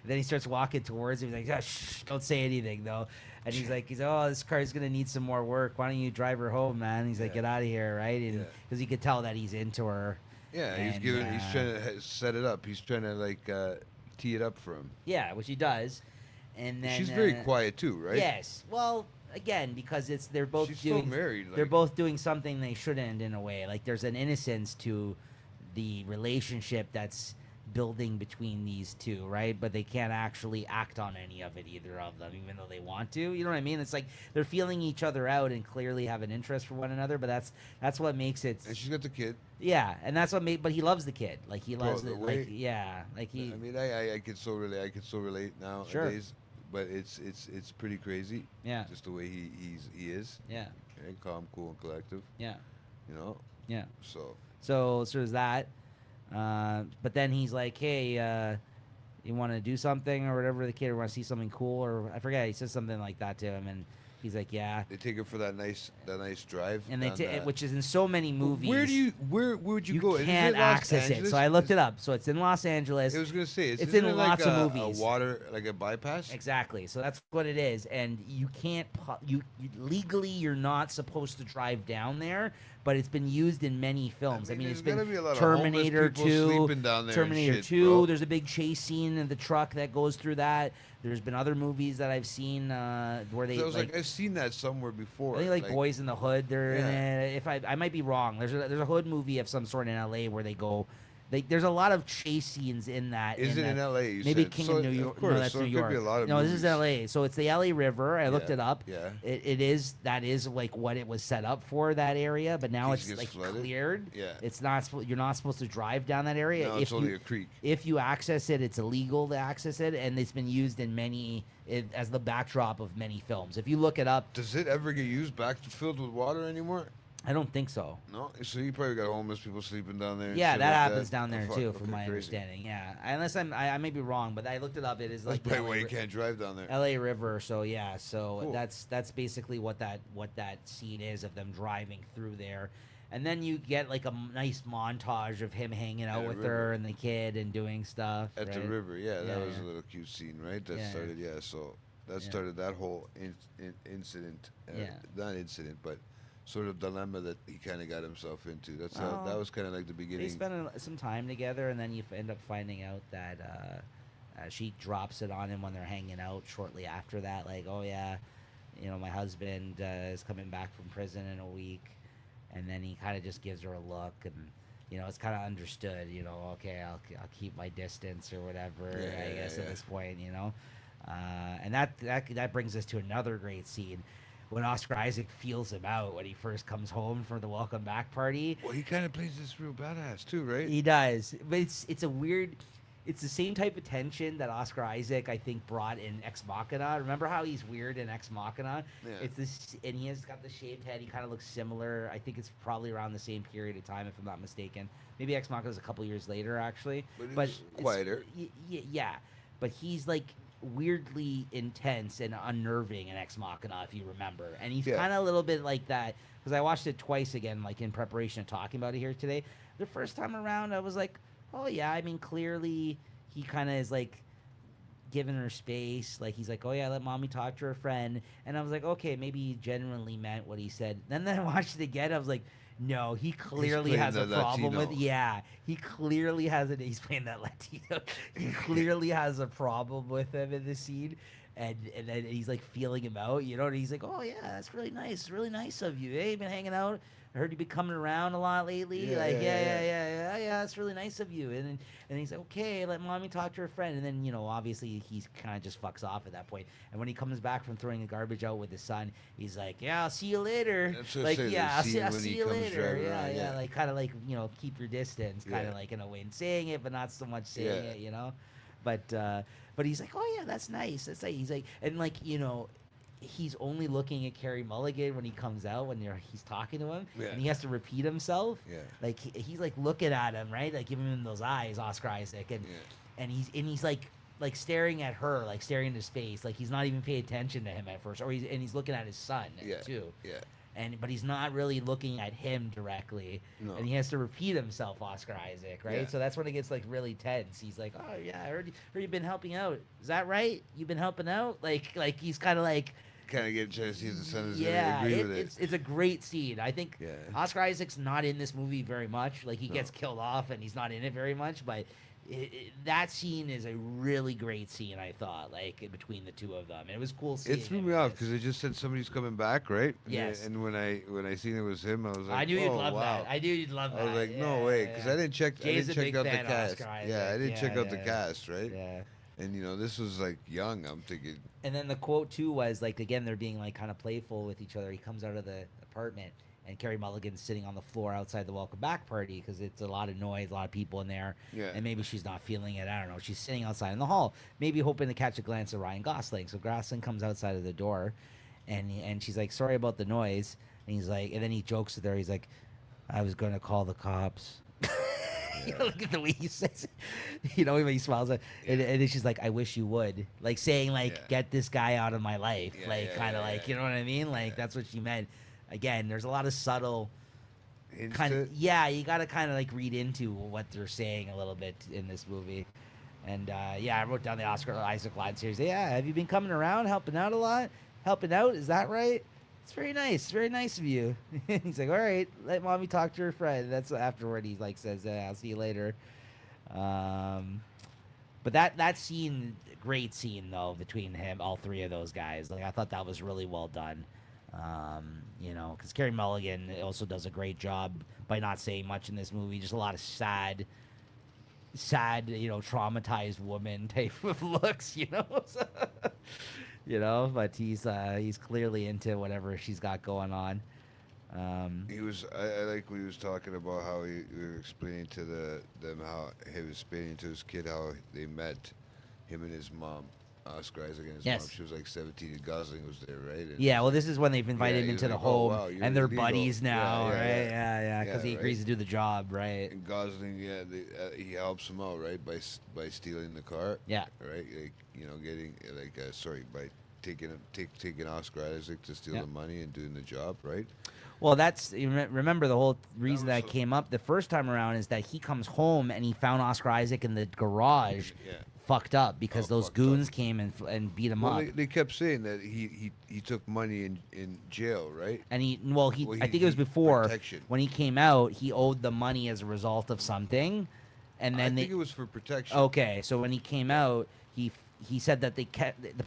then he starts walking towards him. He's like, oh, shh, don't say anything though. And he's like, oh, this car's gonna need some more work. Why don't you drive her home, man? He's like, Yeah. get out of here, right? And because he could tell that he's into her. Yeah, And, he's trying to set it up. He's trying to like tee it up for him. Yeah, which he does. And then She's very quiet too, right? Yes. Well, again, because they're both She's doing still married. they're like- both doing something they shouldn't in a way. Like there's an innocence to the relationship that's building between these two, right? But they can't actually act on any of it, either of them, even though they want to. You know what I mean? It's like they're feeling each other out and clearly have an interest for one another. But that's what makes it. And she's got the kid. Yeah, and that's what made. But he loves the kid. Like he loves the it. way- Like yeah, like he. I mean, I could so relate. I could so relate nowadays. Sure. But it's pretty crazy. Yeah. Just the way he is. Yeah. And calm, cool, and collective. Yeah. You know. Yeah. So there's that. But then he's like, hey, you want to do something or whatever, the kid, or want to see something cool, or I forget, he says something like that to him, and he's like, yeah. they take her for that nice drive. And down that- which is in so many movies. Where would you go? Is it can't Los access it. Angeles? So I looked it up. So it's in Los Angeles. I was gonna say It's isn't in it lots like of a movies. water, like a bypass. Exactly. So that's what it is, and you can't you legally you're not supposed to drive down there, but it's been used in many films. I mean, there's it's been gotta be a lot of Terminator homeless people 2, sleeping down there and Terminator shit, 2. bro. There's a big chase scene in the truck that goes through that. There's been other movies that I've seen where they I was like, I've seen that somewhere before. I think like Boys in the Hood. They're in Yeah. it. If I might be wrong. There's a hood movie of some sort in L.A. where they go. There's a lot of chase scenes in that. Is it that. in L.A.? You Maybe said? King So, of New York. Of course, No, that's so New it York. could be a lot of no, movies. this is L.A. So it's the L.A. River. I looked Yeah, it up. yeah. That is like what it was set up for, that area. But now It it's gets like flooded? cleared. Yeah. It's not. You're not supposed to drive down that area. No, if it's only you, a creek. If you access it, it's illegal to access it, and it's been used in as the backdrop of many films. If you look it up, Does it ever get used back to filled with water anymore? I don't think so. No. So you probably got homeless people sleeping down there. and Yeah, shit that like happens down Oh, there fuck, too, okay, from my crazy. understanding. Yeah, unless I may be wrong, but I looked it up. It is That's like probably why you can't drive down there. L.A. River. So yeah, so Cool. that's basically what that scene is of them driving through there, and then you get like a nice montage of him hanging out At a with river. her and the kid and doing stuff At the right? river, yeah, that Yeah, was yeah. a little cute scene, right? That Yeah. started, yeah. So that Yeah. started that whole incident. Yeah. Not incident, but sort of dilemma that he kind of got himself into. That's how, Well, that was kind of like the They beginning. spend some time together, and then you end up finding out that she drops it on him when they're hanging out shortly after that. Like, oh yeah, my husband is coming back from prison in a week, and then he kind of just gives her a look, and it's kind of understood. Okay, I'll keep my distance or whatever. Yeah, I guess yeah. at this point, and that brings us to another great scene. When Oscar Isaac feels him out when he first comes home from the welcome back party. Well, he kind of plays this real badass too, right? He does, but it's a weird. It's the same type of tension that Oscar Isaac, I think, brought in Ex Machina. Remember how he's weird in Ex Machina? Yeah. It's this, and he has got the shaved head. He kind of looks similar. I think it's probably around the same period of time, if I'm not mistaken. Maybe Ex Machina is a couple years later, actually. But he's it's- quieter. Yeah, but he's like weirdly intense and unnerving in Ex Machina, if you remember. And he's Yeah. kind of a little bit like that, because I watched it twice again, like in preparation of talking about it here today. The first time around, I was like, oh yeah, I mean, clearly he kind of is like giving her space. Like he's like, oh yeah, let mommy talk to her friend. And I was like, okay, maybe he genuinely meant what he said. Then I watched it again. I was like, no, he clearly playing has a the problem with. Latino. Yeah, he clearly has it. He's playing that Latino. He clearly has a problem with him in the scene. And then he's like feeling him out, and he's like, oh yeah, that's really nice. It's really nice of you. Hey, you been hanging out. I heard you've been coming around a lot lately. Yeah, Like, yeah. yeah, that's really nice of you. And he's like, okay, let mommy talk to her friend. And then, obviously he's kind of just fucks off at that point. And when he comes back from throwing the garbage out with his son, he's like, yeah, I'll see you later. That's what I Like, say, the yeah, I'll scene when see he you comes later. driving Yeah, around, yeah, yeah. like kind of like, keep your distance, kind of Yeah. like in a way, and saying it, but not so much saying Yeah. it, But he's like, oh yeah, that's nice. That's like, he's like, and like, he's only looking at Carey Mulligan when he comes out, when he's talking to him, Yeah. and he has to repeat himself. Yeah. Like he's like looking at him, right? Like giving him those eyes, Oscar Isaac, and Yeah. and he's like like staring at her, like staring into space, like he's not even paying attention to him at first, or he's looking at his son too. Yeah. But he's not really looking at him directly, No. and he has to repeat himself, Oscar Isaac, right? Yeah. So that's when it gets like really tense. He's like, "Oh yeah, I heard you've been helping out. Is that right? You've been helping out?" Like he's kind of like, Kind of get a chance to see if the son is yeah, gonna agree with it. it's a great scene. I think Yeah. Oscar Isaac's not in this movie very much. Like he No. gets killed off, and he's not in it very much, but. That scene is a really great scene, I thought, like between the two of them. And it was cool seeing. It threw him me in off this. because it just said somebody's coming back, right? Yes. And when I seen it was him, I was like, I knew you'd oh, love wow. that. I knew you'd love that. I was like, no Yeah, way, yeah, because yeah. I didn't check. Jay's a I didn't big check out the fan of cast. Oscar Yeah, I Isaac. didn't Yeah, check out the yeah. cast, right? Yeah. And this was like young. I'm thinking, And then the quote too was like, again, they're being like kind of playful with each other. He comes out of the apartment, and Carrie Mulligan's sitting on the floor outside the welcome back party because it's a lot of noise, a lot of people in there, Yeah. and maybe she's not feeling it. I don't know. She's sitting outside in the hall, maybe hoping to catch a glance of Ryan Gosling. So Gosling comes outside of the door, and she's like, "Sorry about the noise," and he's like, and then he jokes with her. He's like, "I was going to call the cops." You know, look at the way he says it. You know, when he smiles, and then she's like, "I wish you would," like saying, like, Yeah. "Get this guy out of my life," Yeah, like, yeah, kind of yeah, like, yeah. you know what I mean? Like, Yeah. that's what she meant. Again, there's a lot of subtle hints kind to of, it. yeah, you got to kind of like read into what they're saying a little bit in this movie. And yeah, I wrote down the Oscar Isaac line series. Yeah, have you been coming around, helping out a lot? Helping out, is that right? It's very nice of you. He's like, all right, let mommy talk to her friend. That's afterward. He like says, I'll see you later. But that scene, great scene though between him, all three of those guys. Like I thought that was really well done. You know, because Carey Mulligan also does a great job by not saying much in this movie. Just a lot of sad, you know, traumatized woman type of looks. You know, So, you know, but he's clearly into whatever she's got going on. He was. I like when he was talking about how he was explaining to them how he was explaining to his kid how they met, him and his mom, Oscar Isaac and his Yes. mom. She was like 17, and Gosling was there, right? And Yeah, well, this is when they've invited him he into was the like, "Oh, home, wow, you're and they're legal." buddies now, Yeah, yeah, right? yeah. Yeah, because Yeah, he agrees right. to do the job, right? And Gosling, he helps him out, right, by stealing the car, Yeah. right? Like getting by taking Oscar Isaac to steal Yeah. the money and doing the job, right? Well, that's remember the whole reason was that so- came up the first time around is that he comes home and he found Oscar Isaac in the garage, Yeah. fucked up because Oh, those fucked goons up. came and beat him Well, up. they kept saying that he took money in jail, right? And Well, I think it was before protection. when he came out, he owed the money as a result of something, and then I they think it was for protection. okay. So when he came out, he said that the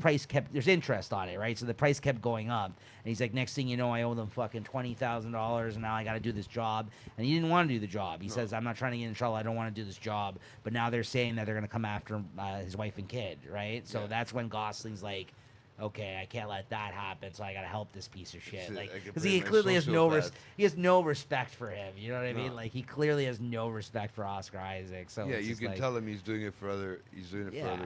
price kept there's interest on it, right? So the price kept going up, and he's like, next thing you know, I owe them fucking $20,000, and now I got to do this job, and he didn't want to do the job. He says, I'm not trying to get in trouble. I don't want to do this job, but now they're saying that they're gonna come after his wife and kid, right? So Yeah. that's when Gosling's like, okay, I can't let that happen, so I gotta help this piece of shit, Shit, like, I could because blame he my clearly has sociopath. he has no respect for him. You know what I mean? No. Like he clearly has no respect for Oscar Isaac. So Yeah, it's you just can like, tell him he's doing it for other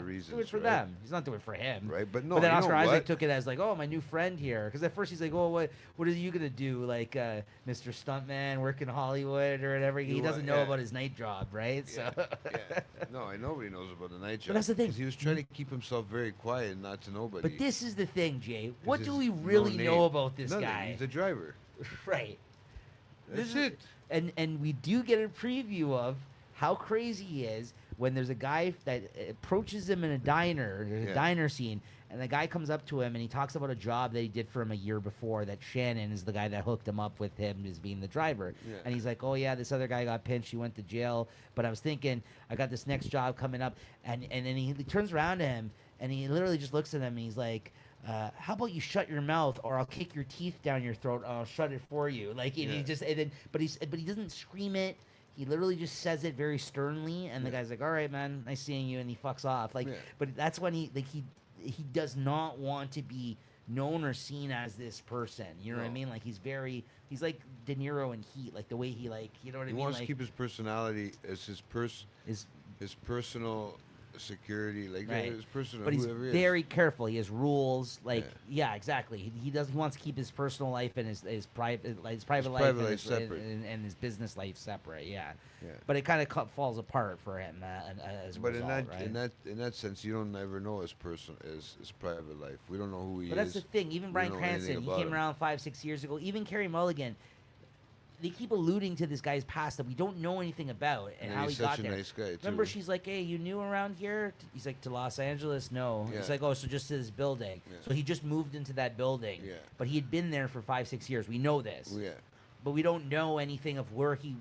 reasons. do it for right? them. He's not doing it for him. Right, but no, But then you Oscar know Isaac what? took it as like, oh, my new friend here. Because at first he's like, oh, what are you gonna do, like Mr. Stuntman, work in Hollywood or whatever? He You doesn't what? know Yeah. about his night job, right? Yeah, So yeah. No, nobody knows about the night job. that's the thing. 'cause he was trying to keep himself very quiet and not to nobody. But this is the thing, Jay. What do his we no really name. know about this Nothing. guy? He's the driver. Right. That's This is- it. And we do get a preview of how crazy he is when there's a guy that approaches him in a diner. There's a Yeah. diner scene, and the guy comes up to him and he talks about a job that he did for him a year before. That Shannon is the guy that hooked him up with him as being the driver. Yeah. And he's like, "Oh yeah, this other guy got pinched. He went to jail. But I was thinking, I got this next job coming up." And then he turns around to him and he literally just looks at him and he's like, how about you shut your mouth or I'll kick your teeth down your throat and I'll shut it for you. Like, and he Yeah. just, and then, but he doesn't scream it. He literally just says it very sternly. And the Yeah. guy's like, all right, man, nice seeing you. And he fucks off. Like, Yeah. but that's when he does not want to be known or seen as this person. You know what I No. mean? Like he's like De Niro in Heat, like the way he like, you know what I He mean? wants Like to keep his personality as his is personal security, like Right. his personal, But he's whoever he is. very careful. He has rules. Like, Yeah. yeah, exactly. He does. He wants to keep his personal life and his private life private and life his, separate. and his business life separate. Yeah. Yeah. But it kind of falls apart for him as a But result, right? in that sense, you don't ever know his private life. We don't know who he But is. that's the thing. Even We Bryan don't know anything Cranston, he about came him. around 5, 6 years ago. Even Carey Mulligan, they keep alluding to this guy's past that we don't know anything about and And how he he's got such a there. nice guy, Remember, too. she's like, "Hey, you new around here?" He's like, "To Los Angeles, no." Yeah. He's like, "Oh, so just to this building." Yeah. So he just moved into that building. Yeah. But he had been there for 5, 6 years. We know this. Yeah. But we don't know anything of where he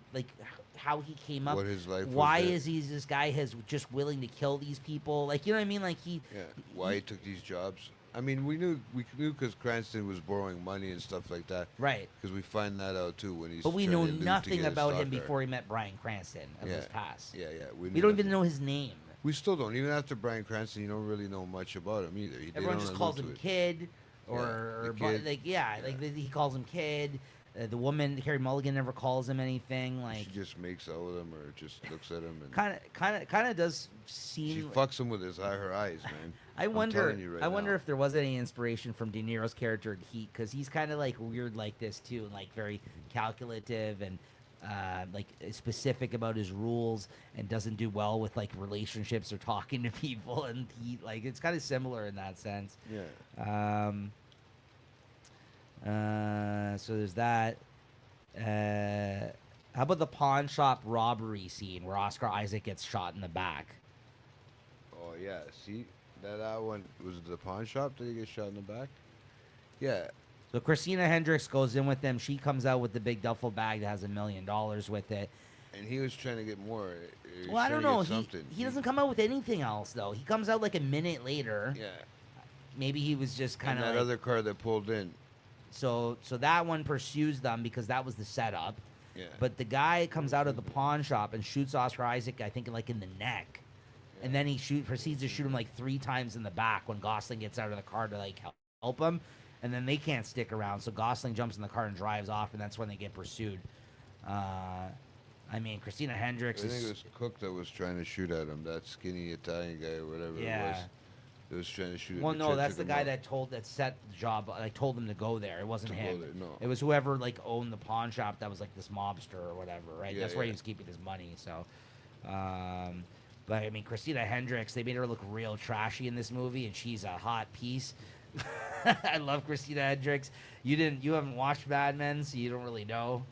how he came up. What his life was Why there. is he this guy has just willing to kill these people? Like, you know what I mean? Like he. Yeah. Why he took these jobs? I mean, we knew because Cranston was borrowing money and stuff like that. Right. Because we find that out too when he's. But we trying know to loot to nothing get his about him stock car. before he met Bryan Cranston of Yeah. his past. Yeah, yeah. We knew don't even nothing. know his name. We still don't. Even after Bryan Cranston, you don't really know much about him either. They Everyone don't just calls allude him to it. Kid, or, Yeah, or the kid. like he calls him Kid. The woman, Carey Mulligan, never calls him anything. Like She just makes out with him or just looks at him and kind of does she seem. fucks him with her eyes, man. I I'm wonder. telling you right I wonder now. if there was any inspiration from De Niro's character in Heat, because he's kind of like weird like this too, and like very calculative and like specific about his rules, and doesn't do well with like relationships or talking to people. And he like it's kind of similar in that sense. Yeah. So there's that. How about the pawn shop robbery scene where Oscar Isaac gets shot in the back? Oh yeah. See that one was it the pawn shop? Did he get shot in the back? Yeah. So Christina Hendricks goes in with them. She comes out with the big duffel bag that has $1 million with it. And he was trying to get more. He was Well, I trying don't to know. get something. He doesn't come out with anything else though. He comes out like a minute later. Yeah. Maybe he was just kind And of that like, other car that pulled in. so that one pursues them because that was the setup. Yeah. But the guy comes out of the pawn shop and shoots Oscar Isaac, I think, like in the neck. And then he proceeds to shoot him like 3 times in the back when Gosling gets out of the car to like help him. And then they can't stick around, so Gosling jumps in the car and drives off, and that's when they get pursued. I mean, Christina Hendricks I think it is was Cook that was trying to shoot at him. That skinny Italian guy or whatever Yeah. it was. That was trying to shoot. well, at no, Chip that's the took him guy out. that set the job, like told him to go there. It wasn't To go him. there, no. It was whoever like owned the pawn shop that was like this mobster or whatever, right? Yeah, That's where he yeah. was keeping his money. So, but I mean, Christina Hendricks, they made her look real trashy in this movie, and she's a hot piece. I love Christina Hendricks. You haven't watched Mad Men, so you don't really know.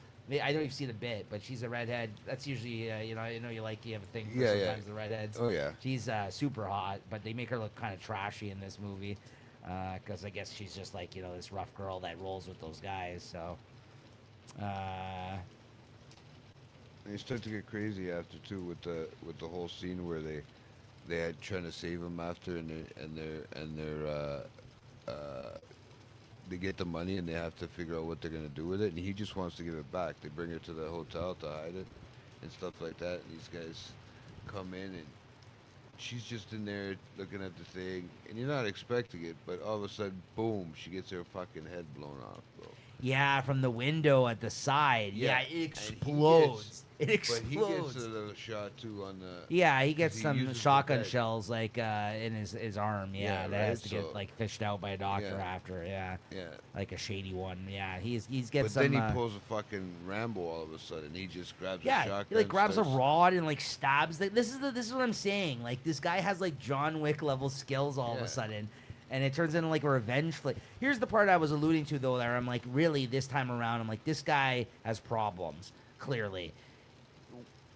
I know you've seen a bit, but she's a redhead. That's usually, I know you have a thing for Yeah, yeah. sometimes the redheads. Oh yeah. She's super hot, but they make her look kind of trashy in this movie because I guess she's just like this rough girl that rolls with those guys. So, And he started to get crazy after too with the whole scene where they had trying to save him after they get the money and they have to figure out what they're gonna do with it, and he just wants to give it back. They bring her to the hotel to hide it and stuff like that, and these guys come in and she's just in there looking at the thing, and you're not expecting it, but all of a sudden, boom, she gets her fucking head blown off, bro. yeah, from the window at the side. Yeah, Yeah, it and he explodes. It But explodes. he gets a little shot too on the. Yeah, he gets he some uses the shotgun head. shells like in his arm. Yeah, Yeah, that right, has to get so- like fished out by a doctor Yeah. after. Yeah, Yeah. like a shady one. Yeah, he's But gets some. then he pulls a fucking Rambo all of a sudden. He just grabs a yeah, shotgun. he like grabs a starts- rod and like stabs. This is what I'm saying. Like this guy has like John Wick level skills all of Yeah. a sudden, and it turns into like a revenge flick. Here's the part I was alluding to though, where I'm like, really this time around, I'm like, this guy has problems clearly.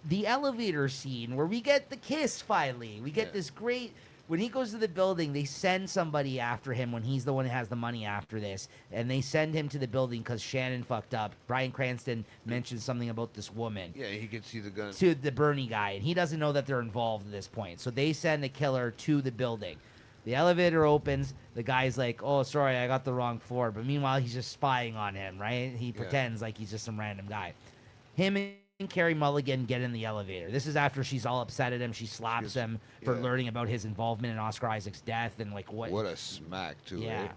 The elevator scene where we get the kiss finally. We get Yeah. this great. When he goes to the building, they send somebody after him when he's the one who has the money after this. And they send him to the building because Shannon fucked up. Bryan Cranston mentioned something about this woman Yeah, he can see the gun. to the Bernie guy, and he doesn't know that they're involved at this point. So they send the killer to the building. The elevator opens. The guy's like, "Oh, sorry, I got the wrong floor." But meanwhile, he's just spying on him, right? He pretends like he's just some random guy. Him and Carey Mulligan get in the elevator. This is after she's all upset at him. She slaps Yes, him for yeah. learning about his involvement in Oscar Isaac's death and like what. What a smack too. Yeah. Right?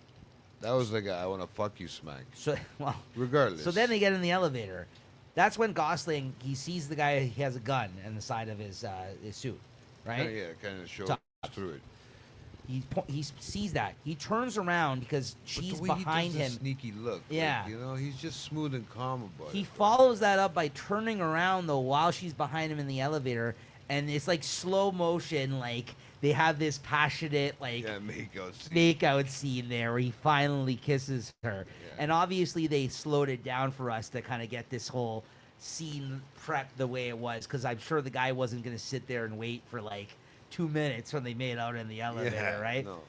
That was like a "I want to fuck you" smack. So well, Regardless. so then they get in the elevator. That's when Gosling he sees the guy. He has a gun in the side of his suit. right? Kind of shows Top. through it. He sees that. He turns around because But she's the way behind he does him. the sneaky look, Yeah. like, you know, he's just smooth and calm about He it. follows that up by turning around though while she's behind him in the elevator, and it's like slow motion. Like they have this passionate like Yeah, makeout scene. makeout scene there where he finally kisses her, Yeah. and obviously they slowed it down for us to kind of get this whole scene prepped the way it was, because I'm sure the guy wasn't gonna sit there and wait for like 2 minutes when they made out in the elevator, Yeah, right? No.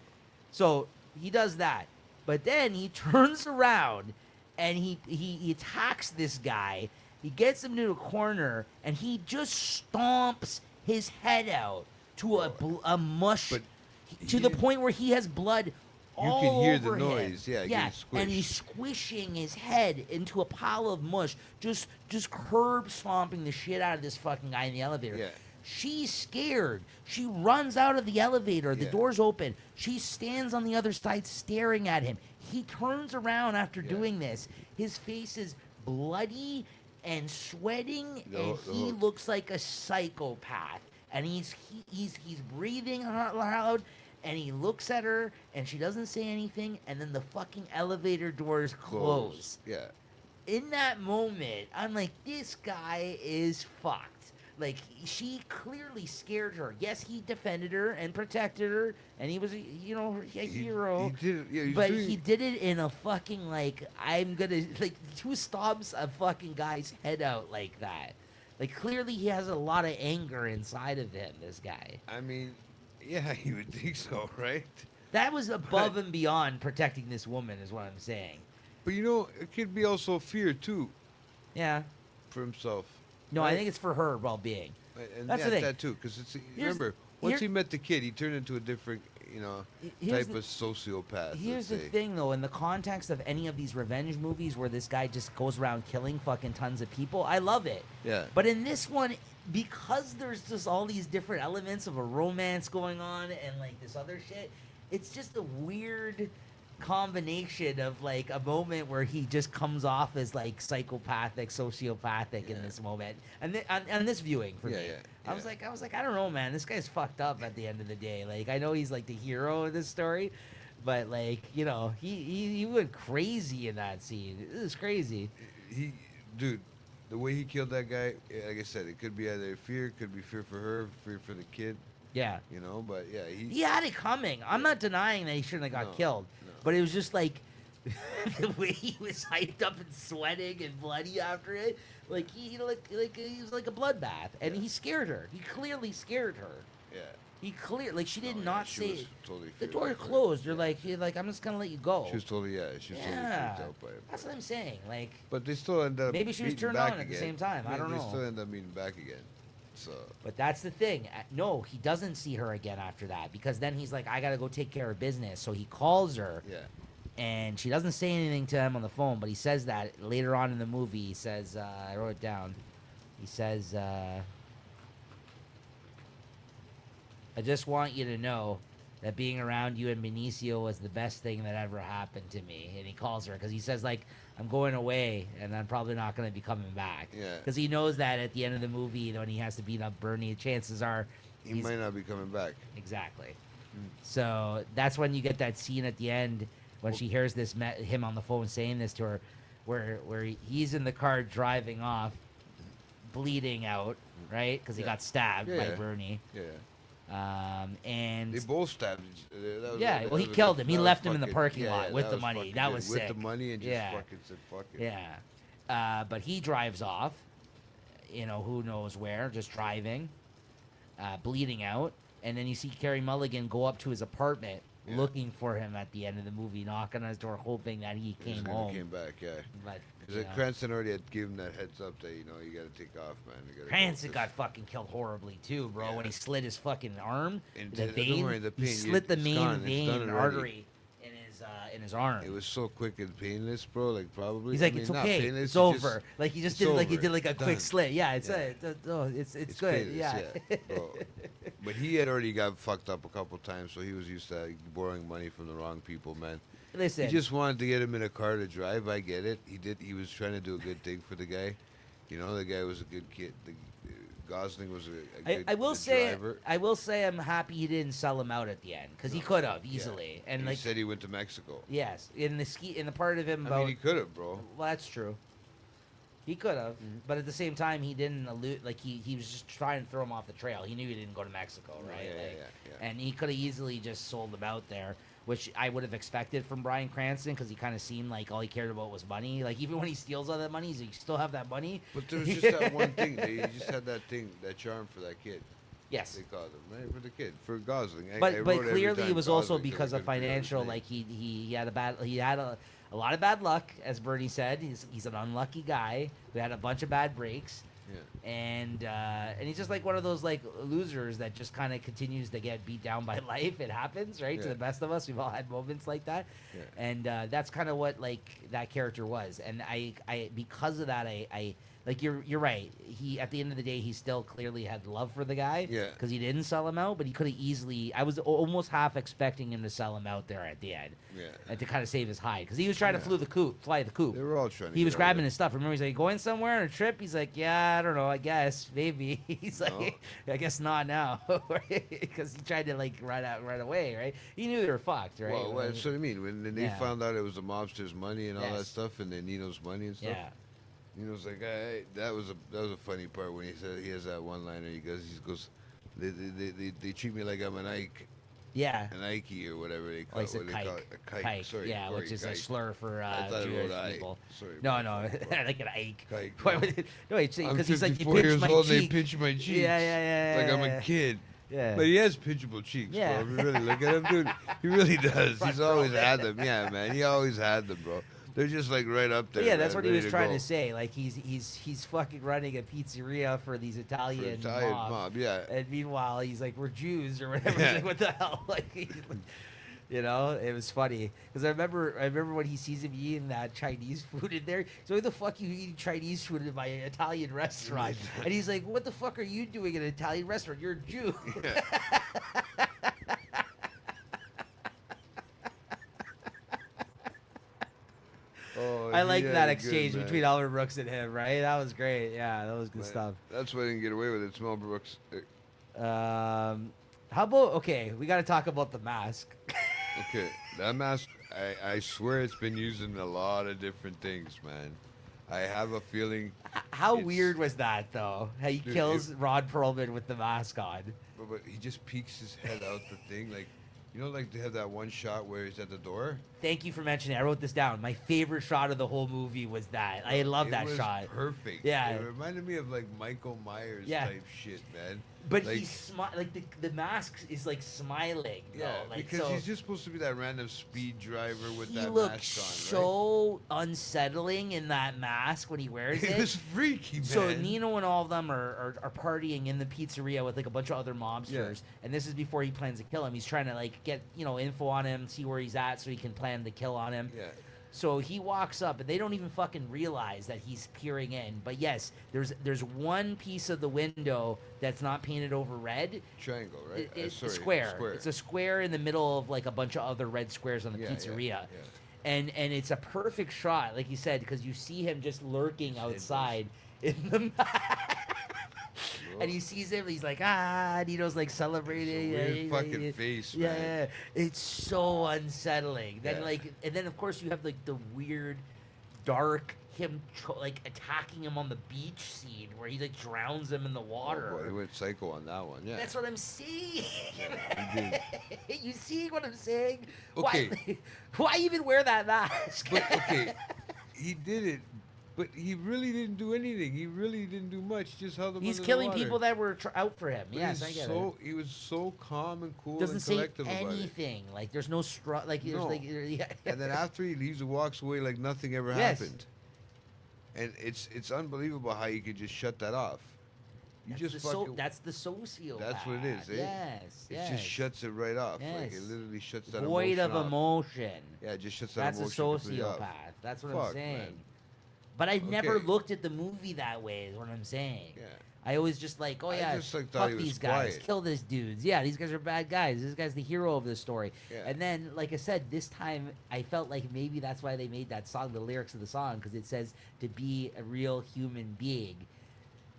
So he does that, but then he turns around and he attacks this guy. He gets him to a corner and he just stomps his head out to a mush, But to he the didn't- point where he has blood all can hear the over him. noise, yeah, yeah, getting and he's squishing his head into a pile of mush, just curb stomping the shit out of this fucking guy in the elevator. Yeah. She's scared. She runs out of the elevator. The Yeah. door's open. She stands on the other side staring at him. He turns around after Yeah. doing this. His face is bloody and sweating, and The he hook. looks like a psychopath. And he's breathing loud, and he looks at her, and she doesn't say anything, and then the fucking elevator doors close. Yeah. In that moment, I'm like, this guy is fucked. Like, she clearly scared her. Yes, he defended her and protected her, and he was, a hero. He did it. Yeah, But he did it in a fucking, like, I'm gonna, like, who stomps a fucking guy's head out like that? Like, clearly he has a lot of anger inside of him, this guy. I mean, yeah, you would think so, right? That was above and beyond protecting this woman, is what I'm saying. But you know, it could be also fear too Yeah. for himself. No, right? I think it's for her well-being. And That's yeah, the thing. that too, because it's Here's- remember once here- he met the kid, he turned into a different, Here's type the- of sociopath. Here's let's the say. thing, though, in the context of any of these revenge movies where this guy just goes around killing fucking tons of people, I love it. Yeah. But in this one, because there's just all these different elements of a romance going on and like this other shit, it's just a weird combination of like a moment where he just comes off as like psychopathic, sociopathic in Yeah. this moment, and on this viewing for Yeah, me, yeah, I was yeah. like, I don't know, man, this guy's fucked up at the end of the day. Like, I know he's like the hero of this story, but like, he went crazy in that scene. It was crazy. Dude, the way he killed that guy, like I said, it could be either fear, could be fear for her, fear for the kid, Yeah. But yeah, He had it coming. I'm not denying that he shouldn't have got No, killed, no. but it was just like the way he was hyped up and sweating and bloody after it. Like he was like a bloodbath, and he scared her. He clearly scared her. yeah. He like she did No, yeah, not she say was totally the fearful door of it. closed. You're Yeah. like I'm just gonna let you go. She was totally, she was totally yeah, freaked out by it. that's what I'm saying. Like But they still end up Maybe she was meeting turned back on at the again. same time. I don't They know. still end up meeting back again. So But that's the thing. No, he doesn't see her again after that, because then he's like, I gotta go take care of business. So he calls her, yeah, and she doesn't say anything to him on the phone, but he says that later on in the movie. He says, I wrote it down. He says, I just want you to know that being around you and Benicio was the best thing that ever happened to me. And he calls her because he says, like, I'm going away and I'm probably not going to be coming back. Yeah. Because he knows that at the end of the movie, when he has to beat up Bernie, chances are he he's might not be coming back. exactly. So that's when you get that scene at the end when she hears him on the phone saying this to her, where he's in the car driving off, bleeding out, right? Because he Yeah. got stabbed Yeah, by yeah. Bernie. Yeah. And They both stabbed each other. That was- yeah, that well, he was a killed good- him. He that was left him in the fucking- parking yeah, lot yeah, with the was money. fucking That good. was with sick. the money and just Yeah. fucking said fuck it. Yeah. But he drives off, who knows where, just driving, bleeding out. And then you see Carey Mulligan go up to his apartment Yeah. looking for him at the end of the movie, knocking on his door, hoping that he He's came gonna home. Came back, yeah. But Because Cranston already had given that heads up that you got to take off, man. You gotta go, Cranston 'cause- got fucking killed horribly too, bro. Yeah. When he slit his fucking arm, And the don't vein, worry, the he pain, slit the it's main gone, it's vein done and already. artery in his arm. It was so quick and painless, bro. Like probably. He's like, I mean, it's not okay, painless, it's you over. Like he just it's did, like he over, did like a it's quick done. slit. Yeah, it's Yeah. it's good. painless, Yeah. bro. But he had already got fucked up a couple times, so he was used to borrowing money from the wrong people, man. Listen, He just wanted to get him in a car to drive. I get it. He did. He was trying to do a good thing for the guy. The guy was a good kid. Gosling was a I, good I will good say driver. I will say I'm happy he didn't sell him out at the end because he No, could have yeah. easily. And He like said he went to Mexico. yes, in the part of him I about mean, he could have, bro. well, that's true. He could have, Mhm. but at the same time, he didn't allude. Like he was just trying to throw him off the trail. He knew he didn't go to Mexico, No, right? yeah, Like, yeah. and he could have easily just sold him out there, which I would have expected from Bryan Cranston because he kind of seemed like all he cared about was money. Like even when he steals all that money, he's like, "You still have that money?" But there was just that one thing. He just had that thing, that charm for that kid. Yes, They called him, right? For the kid, for Gosling. I but wrote every clearly time it was also Gosling because 'cause I of couldn't figure out his financial. name. Like he had a lot of bad luck, as Bernie said. He's an unlucky guy who had a bunch of bad breaks. Yeah. And he's just like one of those like losers that just kind of continues to get beat down by life. It happens, right? To Yeah. the best of us, we've all had moments like that, Yeah. and that's kind of what like that character was. And I because of that, I like you're right. He at the end of the day, he still clearly had love for the guy, Yeah. because he didn't sell him out, but he could have easily. I was almost half expecting him to sell him out there at the end, Yeah. and to kind of save his hide because he was trying to fly the coop. They were all trying to He was get out of grabbing there. his stuff. Remember, he's like, going somewhere on a trip? He's like, yeah, I don't know. I guess. Maybe. He's No. like, I guess not now. Because he tried to, like, right away, right? He knew they were fucked, right? Well, that's what I mean. When they Yeah. found out it was the mobster's money and all that Yes. stuff, and then Nino's money and stuff. Yeah. Nino's like, hey, that was a funny part when he said he has that one liner. He goes, they treat me like I'm an Ike, Yeah. an Ike or whatever they Oh, call he it. said What do they call kike. it? A kike. Kike. Sorry, Yeah, sorry, which is a kike. slur for I thought it Jewish was Ike. people. Sorry. No, bro. no, like an Ike. Kike. Why would no, I'm because he's like, you 54 pinched years my old. They cheek. pinch my cheeks. Yeah. Like I'm a kid. Yeah. But he has pinchable cheeks, Yeah. bro. If you really look at him, dude, he really does. Front He's always row. had them. Yeah, man. He always had them, bro. They're just like right up there. But yeah, that's man, what he ready was trying go. to say. Like he's fucking running a pizzeria for these For Italian, Italian mob, yeah. And meanwhile, he's like, "We're Jews" or whatever. Yeah. He's like, "What the hell?" Like, you know, it was funny because I remember when he sees him eating that Chinese food in there. So, "Why the fuck you eating Chinese food in my Italian restaurant?" And he's like, "What the fuck are you doing in an Italian restaurant? You're a Jew." Yeah. Oh, I he like had that it exchange good, man. between Albert Brooks and him. Right? That was great. Yeah, that was good Man, stuff. That's why I didn't get away with it. Smell Brooks. How about okay? We got to talk about the mask. Okay, that mask. I swear it's been used in a lot of different things, man. I have a feeling. How It's- weird was that though? How he Dude, kills Ron Perlman with the mask on. But he just peeks his head out the thing, like, you know, like they have that one shot where he's at the door. Thank you for mentioning it. I wrote this down. My favorite shot of the whole movie was that. I love It that was shot. Perfect. Yeah. It reminded me of like Michael Myers Yeah. type shit, man. But like, he's like the mask is like smiling. yeah, though. Like, because so he's just supposed to be that random speed driver with he that looks mask on, so unsettling in that mask when he wears right? it. It was freaky, man. So Nino and all of them are partying in the pizzeria with like a bunch of other mobsters, and this is before he plans to kill him. He's trying to like get info on him, see where he's at, so he can plan the kill on him. Yeah. So he walks up, and they don't even fucking realize that he's peering in. But yes, there's one piece of the window that's not painted over red. Triangle, right? It's Sorry, square. It's a square in the middle of like a bunch of other red squares on the Yeah, pizzeria. yeah. And it's a perfect shot, like you said, because you see him just lurking His head outside in the and he sees him. He's like, Nino's like celebrating. It's a weird fucking face, yeah, man. yeah, it's so unsettling. Then Yeah. and then of course you have like the weird, dark him like attacking him on the beach scene where he like drowns him in the water. Oh, boy, he went psycho on that one. Yeah. That's what I'm saying. he did. You see what I'm saying? Okay. Why even wear that mask? But okay, he did it, but he really didn't do anything. He really didn't do much. Just held them. He's under the killing water. people that were out for him. But Yes, he's I get so, it. He was so calm and cool Doesn't and say collective about it. anything. Like there's no like there's No. like yeah. And then after he leaves and walks away like nothing ever Yes. happened. And it's unbelievable how you could just shut that off. You That's just the fucking. that's the sociopath. That's what it is, eh? Yes, It yes. just shuts it right off. Like Yes. it literally shuts that Void of emotion off. emotion. Yeah, it just shuts that That's a emotion completely sociopath. off. That's what I'm Fuck, saying. man. But I've never Okay. looked at the movie that way. Is what I'm saying. Yeah. I always just like, oh I yeah, just, like, thought fuck he was these guys, quiet. kill these dudes. Yeah, these guys are bad guys. This guy's the hero of the story. Yeah. And then, like I said, this time I felt like maybe that's why they made that song, the lyrics of the song, because it says to be a real human being.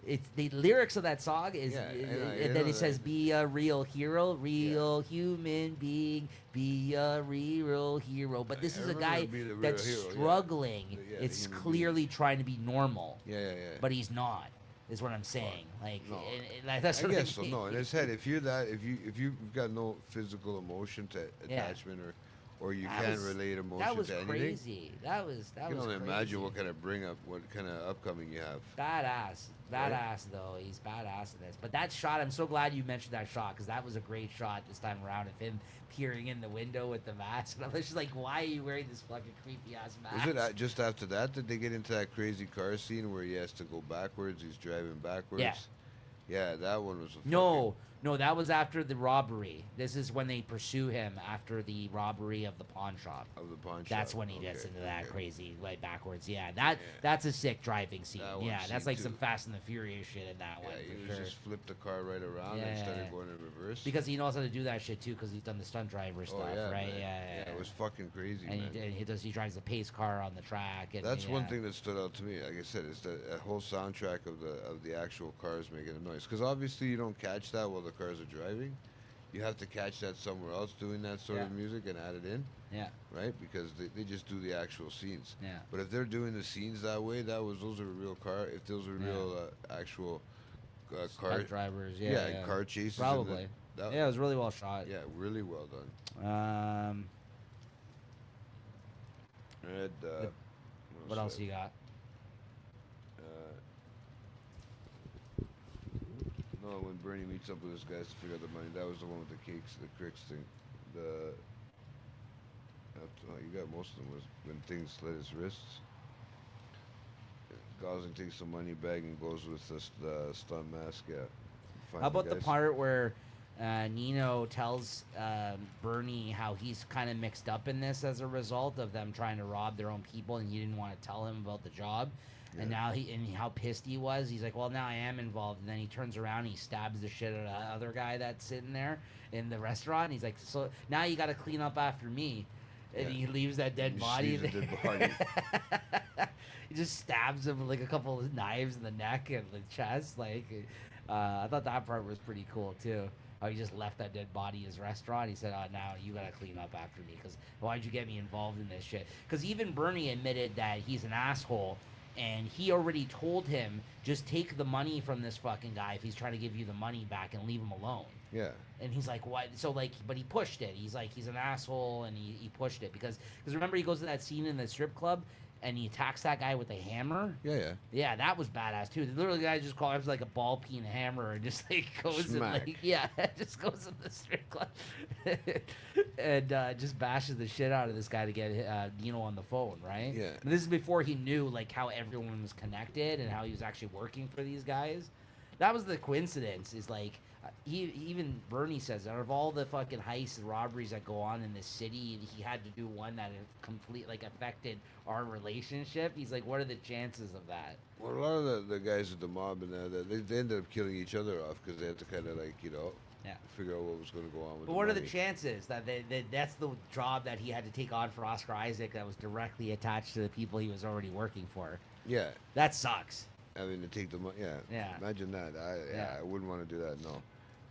it's the lyrics of that song is, Yeah, and then it says, "Be a real hero, real human being, be a real hero." But this I is a remember guy Be the Real that's Hero, yeah. struggling. The It's human clearly trying to be normal, Yeah. but he's not. Is what I'm saying. Like, No, like that's I what guess so. mean. No, in his head, if you've got no physical emotion to attachment, or you That can't was- relate emotion That was to anything, crazy. That was you can only crazy. imagine what kind of upcoming you have. Badass, Right? though. He's badass in this. But that shot, I'm so glad you mentioned that shot because that was a great shot this time around of him peering in the window with the mask. And I was just like, why are you wearing this fucking creepy ass mask? Was it just after that they get into that crazy car scene where he has to go backwards? He's driving backwards. Yeah. Yeah, that one was a No, that was after the robbery. This is when they pursue him after the robbery of the pawn shop. of the pawn shop. That's when he gets into that okay. crazy way backwards. Yeah, Yeah. that's a sick driving scene. That one Yeah, that's scene like some too. Fast and the Furious shit in that one Yeah, for he sure. just flipped the car right around and Yeah. started going in reverse. Because he knows how to do that shit too, because he's done the stunt driver stuff, yeah, right? man. Yeah. It was fucking crazy, and man. he drives the pace car on the track. And That's one yeah. thing that stood out to me. Like I said, is the whole soundtrack of the actual cars making a noise. Because obviously you don't catch that while the cars are driving. You have to catch that somewhere else doing that sort of music and add it in, Yeah, right? Because they just do the actual scenes. yeah. But if they're doing the scenes that way, those are real car. If those are real actual car Stunt drivers, yeah. car chases. Probably. That, Yeah, it was really well shot. Yeah, really well done. And What else you got? No, when Bernie meets up with his guys to figure out the money, that was the one with the cricks thing. You got most of them was when things slit his wrists. Gosling takes the money bag and goes with the stunt mask. Yeah. How about the part where Nino tells Bernie how he's kind of mixed up in this as a result of them trying to rob their own people, and he didn't want to tell him about the job. And now how pissed he was. He's like, well, now I am involved. And then he turns around and he stabs the shit out of the other guy that's sitting there in the restaurant. And he's like, so now you got to clean up after me. And he leaves that dead body. The dead body. He just stabs him with like a couple of knives in the neck and the chest. Like, I thought that part was pretty cool too. How he just left that dead body in his restaurant. He said, "Oh, now you gotta clean up after me, because why'd you get me involved in this shit?" Because even Bernie admitted that he's an asshole. And he already told him, just take the money from this fucking guy if he's trying to give you the money back and leave him alone. Yeah. And he's like, what? So, like, but he pushed it. He's like, he's an asshole, and he pushed it. Because remember, he goes to that scene in the strip club, and he attacks that guy with a hammer? Yeah. Yeah, that was badass, too. Literally, the guy just calls it like a ball peen hammer and just, like, goes Smack. and, like, just goes in the strip club. And just bashes the shit out of this guy to get Nino on the phone, right? Yeah. And this is before he knew, like, how everyone was connected and how he was actually working for these guys. That was the coincidence, is, like, even Bernie says, out of all the fucking heists and robberies that go on in this city, he had to do one that affected our relationship. He's like, what are the chances of that? Well, a lot of the guys at the mob and they ended up killing each other off because they had to kind of figure out what was going to go on with. But what are the chances that that's the job that he had to take on for Oscar Isaac that was directly attached to the people he was already working for? Yeah. That sucks. I mean, to take the money. Yeah. Yeah. Imagine that. I wouldn't want to do that. No.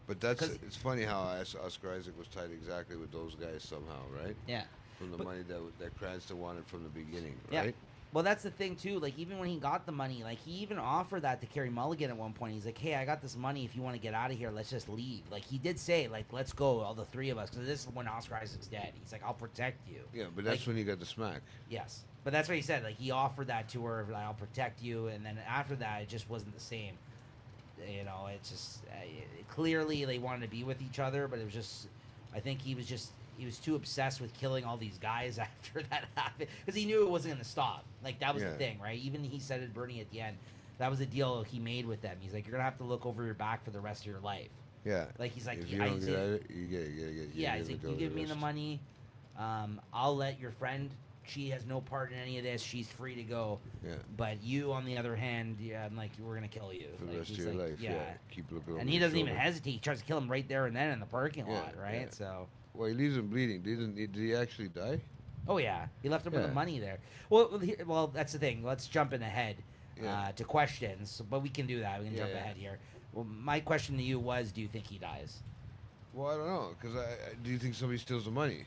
But it's funny how Oscar Isaac was tied exactly with those guys somehow, right? Yeah. From the money that Cranston wanted from the beginning, Yeah. right? Well, that's the thing too. Like, even when he got the money, like, he even offered that to Carey Mulligan at one point. He's like, "Hey, I got this money. If you want to get out of here, let's just leave." Like, he did say, like, "Let's go, all the three of us," because this is when Oscar Isaac's dead. He's like, "I'll protect you." Yeah, but that's when he got the smack. Yes, but that's what he said. Like, he offered that to her, like, "I'll protect you," and then after that, it just wasn't the same. You know, it's just clearly they wanted to be with each other, but it was just, I think he was too obsessed with killing all these guys after that happened, because he knew it wasn't going to stop. Like, that was the thing, right? Even he said it, Bernie, at the end, that was a deal he made with them. He's like, you're going to have to look over your back for the rest of your life. Yeah. Like, he's like, if you don't get at it, you get. Yeah, he's like, you give me the money, I'll let your friend, she has no part in any of this, she's free to go. Yeah. But you, on the other hand, I'm like, we're going to kill you. For the Like, rest of he's your like, life, yeah. Keep looking over And he your doesn't even shoulder. hesitate. He tries to kill him right there and then in the parking lot, right? Yeah. So. Well, he leaves him bleeding. Did he actually die? Oh yeah, he left him with Yeah. the money there. Well, that's the thing. Let's jump in ahead. Yeah. to questions. But we can do that. We can jump Yeah. ahead here. Well, my question to you was, do you think he dies? Well, I don't know, because do you think somebody steals the money?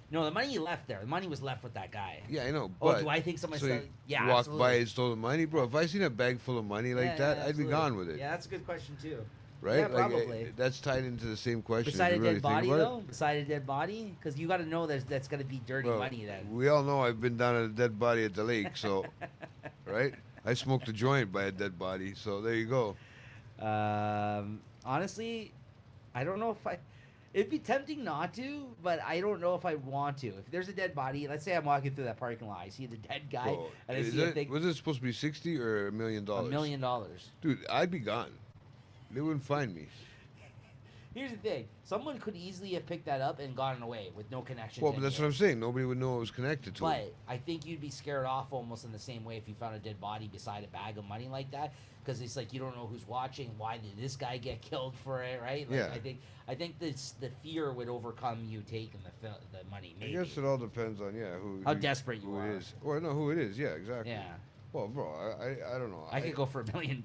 No, the money he left there. The money was left with that guy. Yeah, I know, Oh, but do I think someone so stole? you Yeah, walked by absolutely. and stole the money, bro. If I seen a bag full of money like that, I'd be Absolutely. gone with it, Yeah, that's a good question too. right? Yeah, Like probably. that's tied into the same question. Beside if a you really dead think body, about though? Beside a dead body? Because you got to know that's going to be it, dirty bro. money then. We all know I've been down at a dead body at the lake, so right. I smoked a joint by a dead body, so there you go. Honestly, I don't know if I. It'd be tempting not to, but I don't know if I want to. If there's a dead body, let's say I'm walking through that parking lot, I see the dead guy, Bro, and I see a thing, was it supposed to be 60 or $1 million? $1 million. Dude, I'd be gone. They wouldn't find me. Here's the thing: someone could easily have picked that up and gotten away with no connection. Well, to but any that's of what I'm it. saying. Nobody would know it was connected to him. But I think you'd be scared off almost in the same way if you found a dead body beside a bag of money like that, because it's like you don't know who's watching. Why did this guy get killed for it? Right? Like, Yeah. I think the fear would overcome you taking the money. Maybe. I guess it all depends on How desperate you who are. it is. Or no, who it is. Yeah, exactly. Yeah. Well, bro, I don't know. I could go for $1 million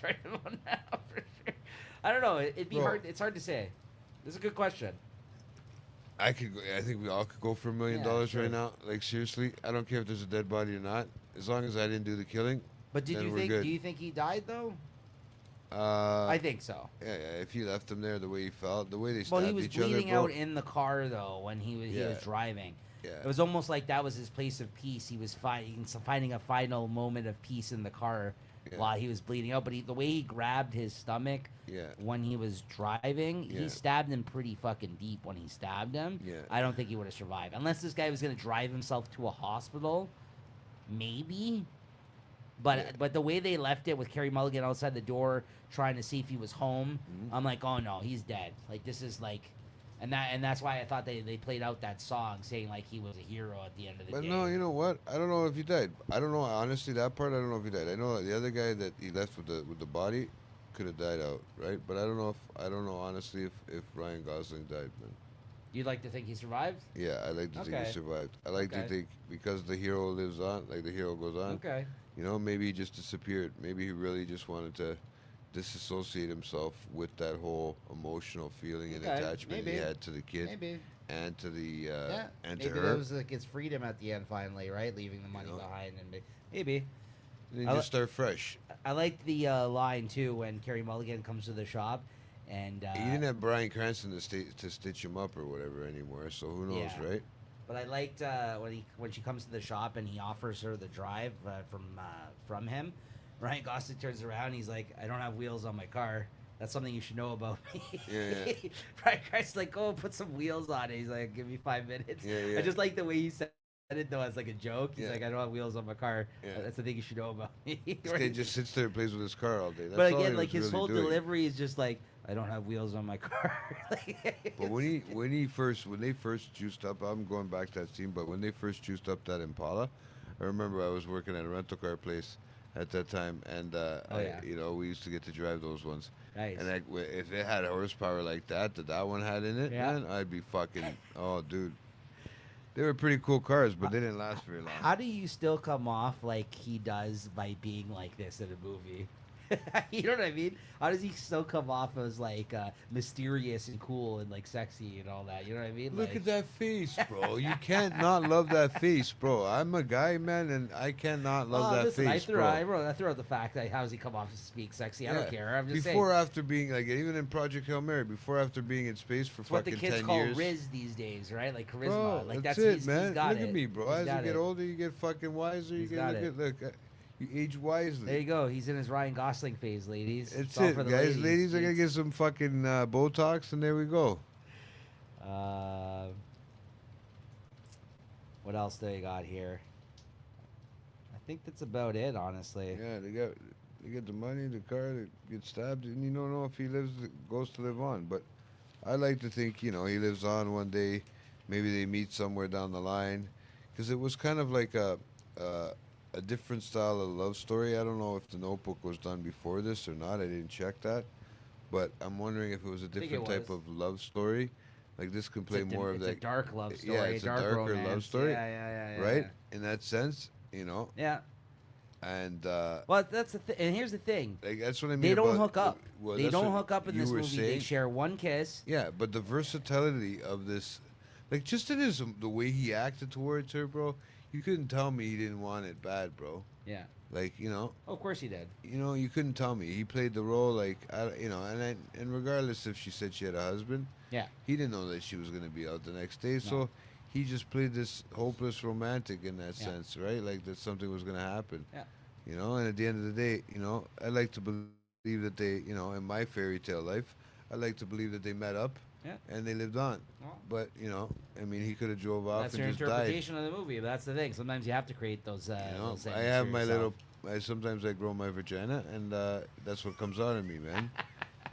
right about now for sure. I don't know. It'd be Bro. hard. It's hard to say. This is a good question. I could. I think we all could go for $1 million sure. right now. Like seriously, I don't care if there's a dead body or not. As long as I didn't do the killing. But did then you we're think? good. Do you think he died though? I I think so. Yeah, yeah. If he left him there the way he felt, the way they Well, stabbed he was each other, bleeding bro. out in the car though when he was Yeah. driving. Yeah. It was almost like that was his place of peace. He was finding a final moment of peace in the car Yeah. while he was bleeding out. But the way he grabbed his stomach Yeah. when he was driving, Yeah. he stabbed him pretty fucking deep when he stabbed him. Yeah. I don't think he would have survived. Unless this guy was going to drive himself to a hospital, maybe. But the way they left it with Carey Mulligan outside the door trying to see if he was home, Mhm. I'm like, oh no, he's dead. Like this is like, and that's why I thought they played out that song saying like he was a hero at the end of the But day. no, you know what? I don't know if he died. I don't know. Honestly, that part I don't know if he died. I know that the other guy that he left with the body could have died out, right? But I don't know honestly if Ryan Gosling died, man. You'd like to think he survived? Yeah, I like to think Okay. he survived. I like to Okay. think because the hero lives on, like the hero goes on. Okay. You know, maybe he just disappeared. Maybe he really just wanted to disassociate himself with that whole emotional feeling and Okay, attachment he maybe. had to the kid Maybe. and to the Yeah. and Maybe to that her. was like his freedom at the end finally, right? Leaving the money know? behind and maybe. And then I just start fresh. I liked the line too when Carey Mulligan comes to the shop, and He didn't have Bryan Cranston to stitch him up or whatever anymore, so who knows, Yeah. right? but I liked when she comes to the shop and he offers her the drive from him. Ryan Gosling turns around, and he's like, "I don't have wheels on my car. That's something you should know about me." Yeah, Brian Christ's like, "Go put some wheels on it." He's like, "Give me 5 minutes." Yeah, yeah. I just like the way he said it though as like a joke. He's Yeah. like, "I don't have wheels on my car. Yeah. That's the thing you should know about me." This guy just sits there and plays with his car all day. That's But all again, he like was his really whole doing. delivery is just like, "I don't have wheels on my car." But when they first juiced up, I'm going back to that scene. But when they first juiced up that Impala, I remember I was working at a rental car place at that time, and yeah. we used to get to drive those ones. Nice. And if it had horsepower like that one had in it, Yeah. man, I'd be fucking. Oh, dude, they were pretty cool cars, but they didn't last very long. How do you still come off like he does by being like this in a movie? You know what I mean? How does he still come off as like mysterious and cool and like sexy and all that? You know what I mean? Look Like, at that face, bro. You can't not love that face, bro. I'm a guy, man, and I cannot love that listen, face, bro. I threw out the fact that how does he come off as being sexy? I don't care. I'm just before, saying. after being like even in Project Hail Mary, before, after being in space for It's what the fucking kids 10 call years. Riz these days, right? Like charisma. Bro, like that's he's it, man. He's got Look it. at me, bro. He's As you got get it. older, you get fucking wiser. He's You got get it. look. You age wisely. There you go. He's in his Ryan Gosling phase, ladies. That's all it, for the guys. Ladies are gonna It's- get some fucking Botox, and there we go. What else do you got here? I think that's about it, honestly. Yeah, they get the money, the car, they get stabbed, and you don't know if he goes to live on. But I like to think, he lives on one day. Maybe they meet somewhere down the line, because it was kind of like a different style of love story. I don't know if The Notebook was done before this or not. I didn't check that, but I'm wondering if it was a think different it type was. of love story. Like this can play more of It's that. a dark love story. Yeah, it's a dark darker romance. love story, Yeah. right? In that sense, Yeah. and Well, that's and here's the thing. like that's what I mean. They don't about, hook up. Well, They that's don't what hook up in you this were movie. They saying. share one kiss. Yeah, but the versatility of this, like just in his the way he acted towards her, bro. You couldn't tell me he didn't want it bad, bro. Yeah. Like Oh, of course he did. you couldn't tell me. He played the role like and regardless if she said she had a husband, Yeah. he didn't know that she was gonna be out the next day. So No. he just played this hopeless romantic in that Yeah. sense, right? Like that something was gonna happen. Yeah. And at the end of the day, I like to believe that they, in my fairy tale life, I like to believe that they met up Yeah. and they lived on. Well, But I mean, he could have drove off that's and your just died. interpretation of the movie. But that's the thing. Sometimes you have to create those. Those I endings have for my yourself. little. Sometimes I grow my vagina, and that's what comes out of me, man.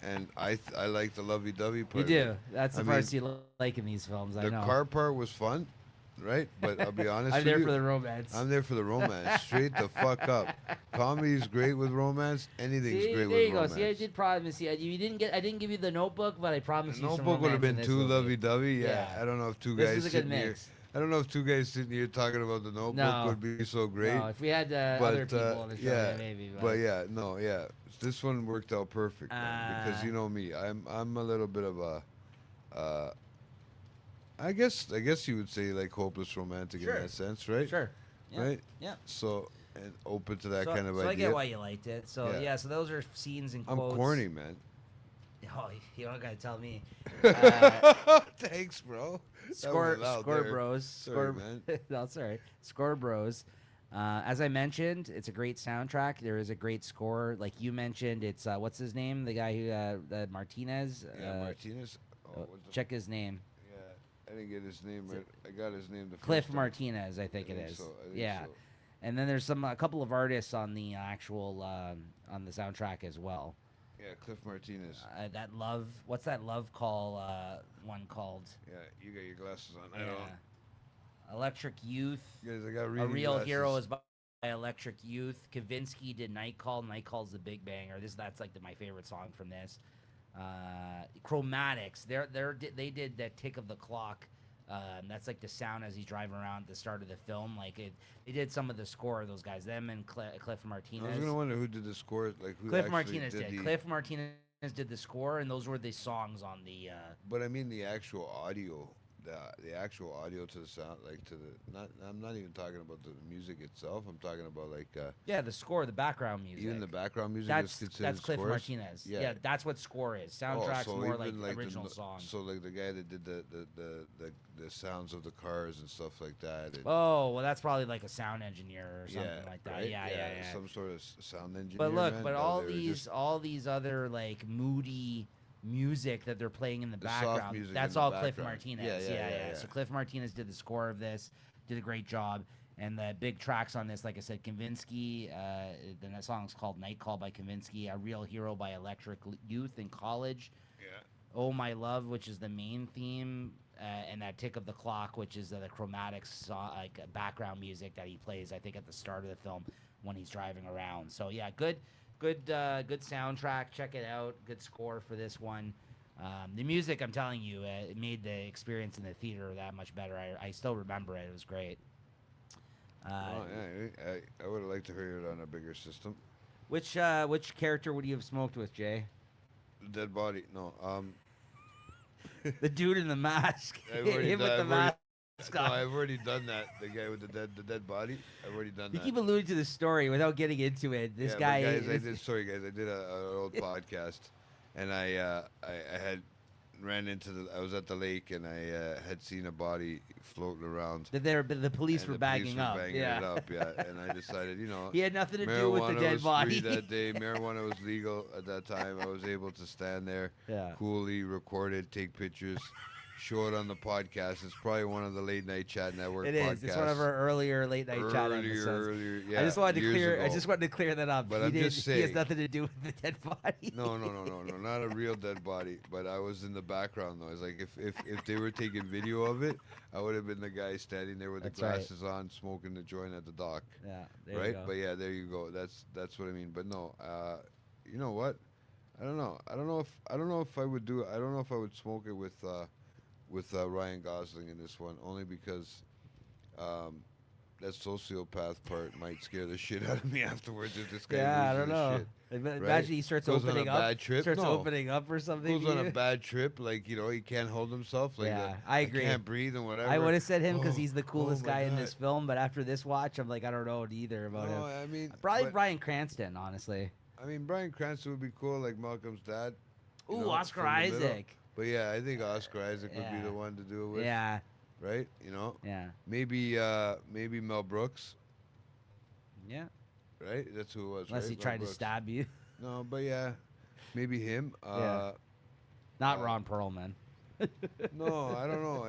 And I like the lovey-dovey You part. of do. it. That's the I parts mean, you like in these films. I The know. car part was fun, right? But I'll be honest I'm with there you, for the romance. I'm there for the romance. Straight the fuck up. Comedy's great with romance. Anything's See, great there with you go. romance. See, I did promise you. You didn't get. I didn't give you the Notebook, but I promised The you some Notebook would have romance in been this too movie. lovey-dovey. Yeah. Yeah. I don't know if two This guys is a good sitting here. mix. I don't know if two guys sitting here talking about the Notebook No. would be so great. No, if we had other people on the show, yeah, yeah, maybe. but yeah, no, yeah. This one worked out perfect, man, because you know me, I'm a little bit of a, I guess you would say like hopeless romantic Sure. in that sense, right? Sure. Yeah. Right. Yeah. So and open to that so, kind of so idea. I get why you liked it. So Yeah. yeah. So those are scenes and I'm quotes. corny, man. Oh, you don't gotta tell me. Thanks, bro. That Score, went loud score, there. bros. Sorry, Score, man. no, sorry. Score, bros. As I mentioned, it's a great soundtrack. There is a great score, like you mentioned. It's what's his name? The guy who the Martinez. Yeah, Martinez. Oh, what the check his name. Yeah, I didn't get his name right. I got his name the Cliff first time. Martinez, I think it think is. so, I think Yeah, so. and then there's a couple of artists on the actual on the soundtrack as well. Yeah, Cliff Martinez. That love, what's that love call? One called. Yeah, you got your glasses on. I Yeah. don't. Electric Youth. Guys, I got A reading Real glasses. Hero is by Electric Youth. Kavinsky did Night Call. Night Call's the big banger. That's like my favorite song from this. Chromatics. They did that Tick of the Clock. That's like the sound as he's driving around at the start of the film. They did some of the score of those guys. Them and Cliff Martinez. I was gonna wonder who did the score. Like who Cliff actually Martinez did. did. Cliff Martinez did the score, and those were the songs on the. But I mean the actual audio, the actual audio to the sound, like to the not. I'm not even talking about the music itself. I'm talking about like. Yeah, the score, the background music. Even the background music is That's considered Cliff scores? Martinez. Yeah. That's what score is. Oh, Soundtrack's so more even, like the original no- songs. So like the guy that did the sounds of the cars and stuff like that. And, Oh, well, that's probably like a sound engineer or something like that. right? Yeah. Some sort of sound engineer. But look, man. but No, all they were these just- all these other like moody music that they're playing in the The soft background. music That's in the all Cliff background. Martinez. Yeah. So Cliff Martinez did the score of this, did a great job. And the big tracks on this, like I said, Kavinsky, then that song's called Night Call by Kavinsky, A Real Hero by Electric Youth in College, Yeah. Oh My Love, which is the main theme, and that Tick of the Clock, which is the chromatics like background music that he plays, I think, at the start of the film when he's driving around. So yeah, good soundtrack. Check it out. Good score for this one. The music, I'm telling you, it made the experience in the theater that much better. I still remember it. It was great. I would have liked to hear it on a bigger system. Which character would you have smoked with, Jay? Dead body. No. The dude in the mask. I've already Him done- with the I've already- mask No, on. I've already done that. The guy with the dead body. I've already done You that. keep alluding to the story without getting into it. This Yeah, but guy. guys, I did an old podcast, and I had ran into I was at the lake, and I had seen a body floating around. The police and were the bagging up. banging Yeah. it up, yeah. And I decided, He had nothing to do with the marijuana dead was body. free that day. Marijuana was legal at that time. I was able to stand there, Yeah. coolly record it, take pictures, show it on the podcast. It's probably one of the late night chat network It podcasts. is. It's one of our earlier late night chat episodes. Earlier, yeah. I just wanted to years clear. ago. I just wanted to clear that up. But he I'm did, just he has saying. nothing to do with the dead body. No, not a real dead body. But I was in the background though. It's like if they were taking video of it, I would have been the guy standing there with That's the right. glasses on, smoking the joint at the dock. Yeah. There Right? You go. But yeah, there you go. That's what I mean. But no, you know what? I don't know. I don't know if I would do it. I don't know if I would smoke it with Ryan Gosling in this one, only because that sociopath part might scare the shit out of me afterwards if this guy Yeah, I loses don't his know. shit. Imagine Right? he starts Goes on a opening up. bad trip. Starts No, opening up or something. goes to on a you. bad trip. Like he can't hold himself. Like Yeah, I I agree. can't breathe and I whatever. would have said him because Oh, he's the oh coolest my guy in god. this film. But after this watch, I'm like, I don't know either about No, him. I mean, Probably but Bryan Cranston, honestly. I mean, Bryan Cranston would be cool, like Malcolm's dad. You Ooh, know, Oscar from the middle. Isaac. But yeah, I think Oscar Isaac would be Yeah, the one to do it with, yeah, right? You know, yeah, maybe Mel Brooks, yeah. right? That's who it was, Unless right? he Mel tried to Brooks. stab you. No, but yeah, maybe him. Yeah, not Uh, Ron Perlman. no, I don't know.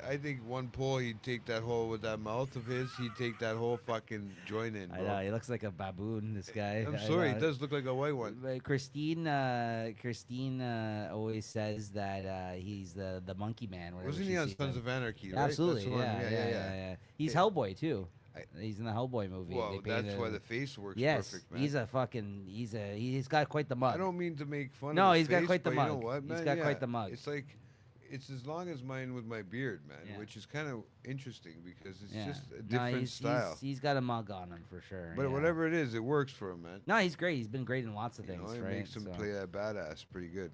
I think one pull, he'd take that hole with that mouth of his. He'd take that whole fucking joint in, I bro. know he looks like a baboon. This guy. I'm I sorry, he know. does look like a white one. But Christine always says that he's the monkey man. Whenever Wasn't she he on sees Sons him. of Anarchy? Yeah, Right? absolutely. That's the one. Yeah. He's Hey, Hellboy too. I- He's in the Hellboy movie. Well, They that's painted why him- the face works Yes, perfect, man. he's got quite the mug. I don't mean to make fun No, of his he's got face, quite the but you know mug. what, He's man? got Yeah, quite the mug. It's like it's as long as mine with my beard, man, Yeah. which is kind of interesting because it's Yeah. just a No, different style. he's got a mug on him for sure. But yeah. whatever it is, it works for him, man. No, he's great. He's been great in lots of You things, know, it right? makes him So- play that badass pretty good.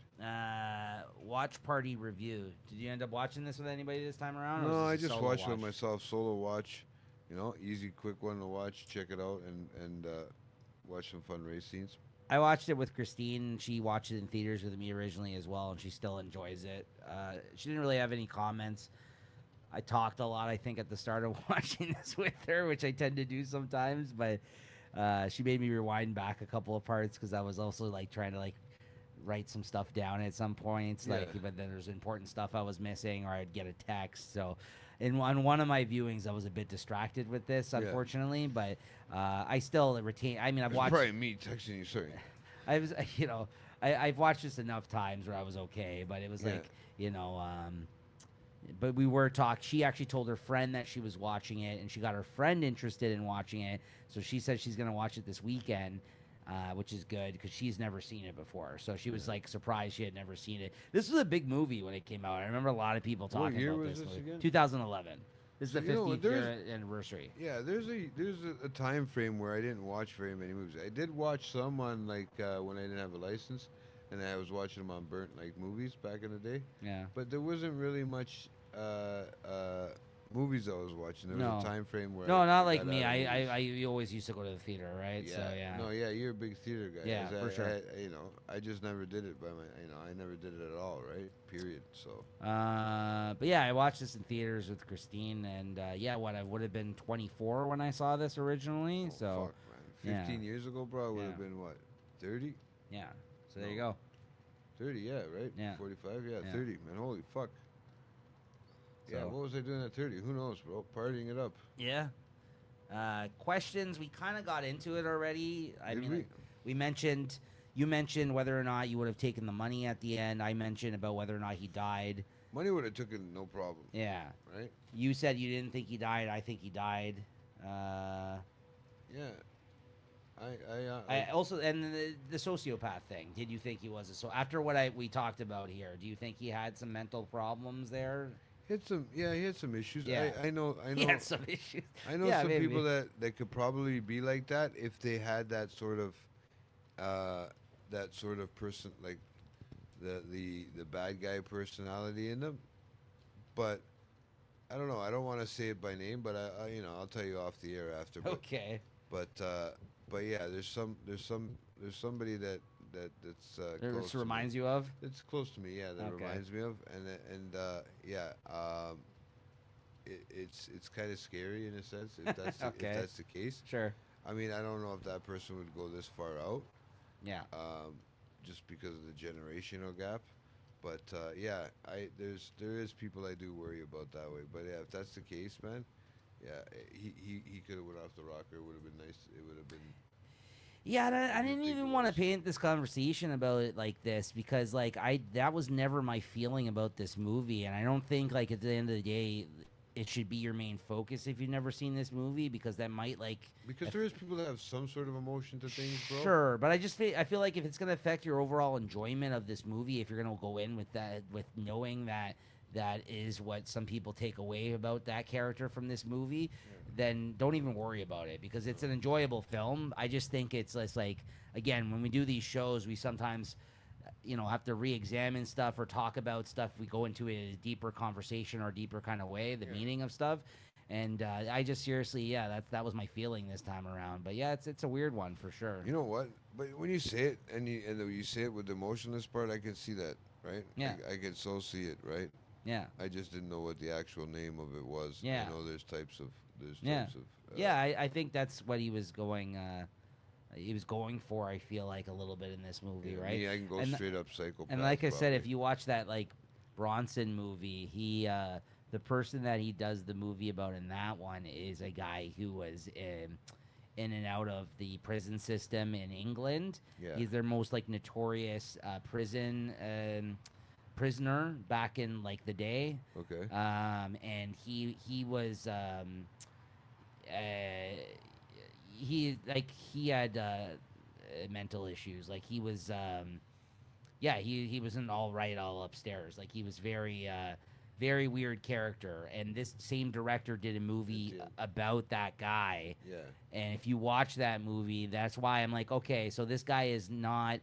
Watch party review. Did you end up watching this with anybody this time around? or No, was I this a just solo watched it watch? with myself, solo watch. You know, easy, quick one to watch. Check it out and watch some fun race scenes. I watched it with Christine. She watched it in theaters with me originally as well, and she still enjoys it. She didn't really have any comments. I talked a lot, I think, at the start of watching this with her, which I tend to do sometimes, but she made me rewind back a couple of parts because I was also like trying to like write some stuff down at some points, Yeah. like but then there's important stuff I was missing, or I'd get a text. So on one of my viewings I was a bit distracted with this, Yeah. unfortunately, but I still retain. I mean, I've It's watched probably me texting you. Sorry. I was, I've watched this enough times where I was okay, but it was Yeah. like, but we were talking. She actually told her friend that she was watching it, and she got her friend interested in watching it. So she said she's gonna watch it this weekend, which is good because she's never seen it before. So she was like surprised she had never seen it. This was a big movie when it came out. I remember a lot of people talking year about was this this movie. again? 2011. This is So, the you know, 50th there's- year anniversary. Yeah, there's a time frame where I didn't watch very many movies. I did watch some on like when I didn't have a license, and I was watching them on burnt like movies back in the day. Yeah. But there wasn't really much movies I was watching. There was No. a time frame where No, I not like got me. out of movies. I always used to go to the theater, right? Yeah. So yeah. No, yeah, you're a big theater guy. Yeah, 'Cause for sure. I just never did it by my. I never did it at all. Right. Period. So. But yeah, I watched this in theaters with Christine, and I would have been 24 when I saw this originally. Oh, so fuck, man. 15 years ago, bro, I would have Yeah. been what? 30? yeah, so there you No. go. 30, yeah, right? Yeah. 45, yeah, Yeah. 30, man. Holy fuck. Yeah, So- what was I doing at 30? Who knows, bro? Partying it up. Yeah. Questions? We kind of got into it already. I Did mean, we? we mentioned. You mentioned whether or not you would have taken the money at the end. I mentioned about whether or not he died. Money would have taken no problem, Yeah. right? You said you didn't think he died. I think he died. Yeah. I also and the sociopath thing. Did you think he was after what we talked about here? Do you think he had some mental problems there? he had some issues. Yeah. I know. He had some issues. I know Yeah, some maybe. people that could probably be like that if they had that sort of person, like the bad guy personality in them. But I don't know. I don't want to say it by name, but I'll tell you off the air after. But, Okay. but yeah, there's somebody that's close This to reminds me. you of? It's close to me, yeah. That Okay. reminds me of, it's kind of scary in a sense if that's Okay. if that's the case. Sure. I mean, I don't know if that person would go this far out, Yeah. just because of the generational gap. But there is people I do worry about that way. But yeah, if that's the case, man, yeah, he could have went off the rocker. It would have been nice. It would have been. Yeah, I didn't even want to ridiculous. paint this conversation about it like this because like that was never my feeling about this movie, and I don't think like at the end of the day it should be your main focus if you've never seen this movie because that might like Because there is people that have some sort of emotion to things, bro. Sure, but I feel like if it's gonna affect your overall enjoyment of this movie, if you're gonna go in with that with knowing that that is what some people take away about that character from this movie, then don't even worry about it, because it's an enjoyable film. I just think it's less like, again, when we do these shows, we sometimes have to re-examine stuff or talk about stuff. We go into a deeper conversation or deeper kind of way, the meaning of stuff. And I just seriously, that was my feeling this time around. But yeah, it's a weird one for sure. You know what? But when you say it and you say it with the emotionless part, I can see that, right? Yeah. I can so see it, right? Yeah. I just didn't know what the actual name of it was. Yeah. I know there's types of I think that's what he was going. He was going for. I feel like a little bit in this movie, right? Me, I can go straight up psychopath. And like I said, if you watch that like Bronson movie, he the person that he does the movie about in that one is a guy who was in and out of the prison system in England. Yeah. He's their most like notorious prisoner back in like the day. Okay. And he was he had mental issues. Like he was he wasn't all right all upstairs. Like he was very weird character. And this same director did a movie about that guy. Yeah. And if you watch that movie, that's why I'm like, okay, so this guy is not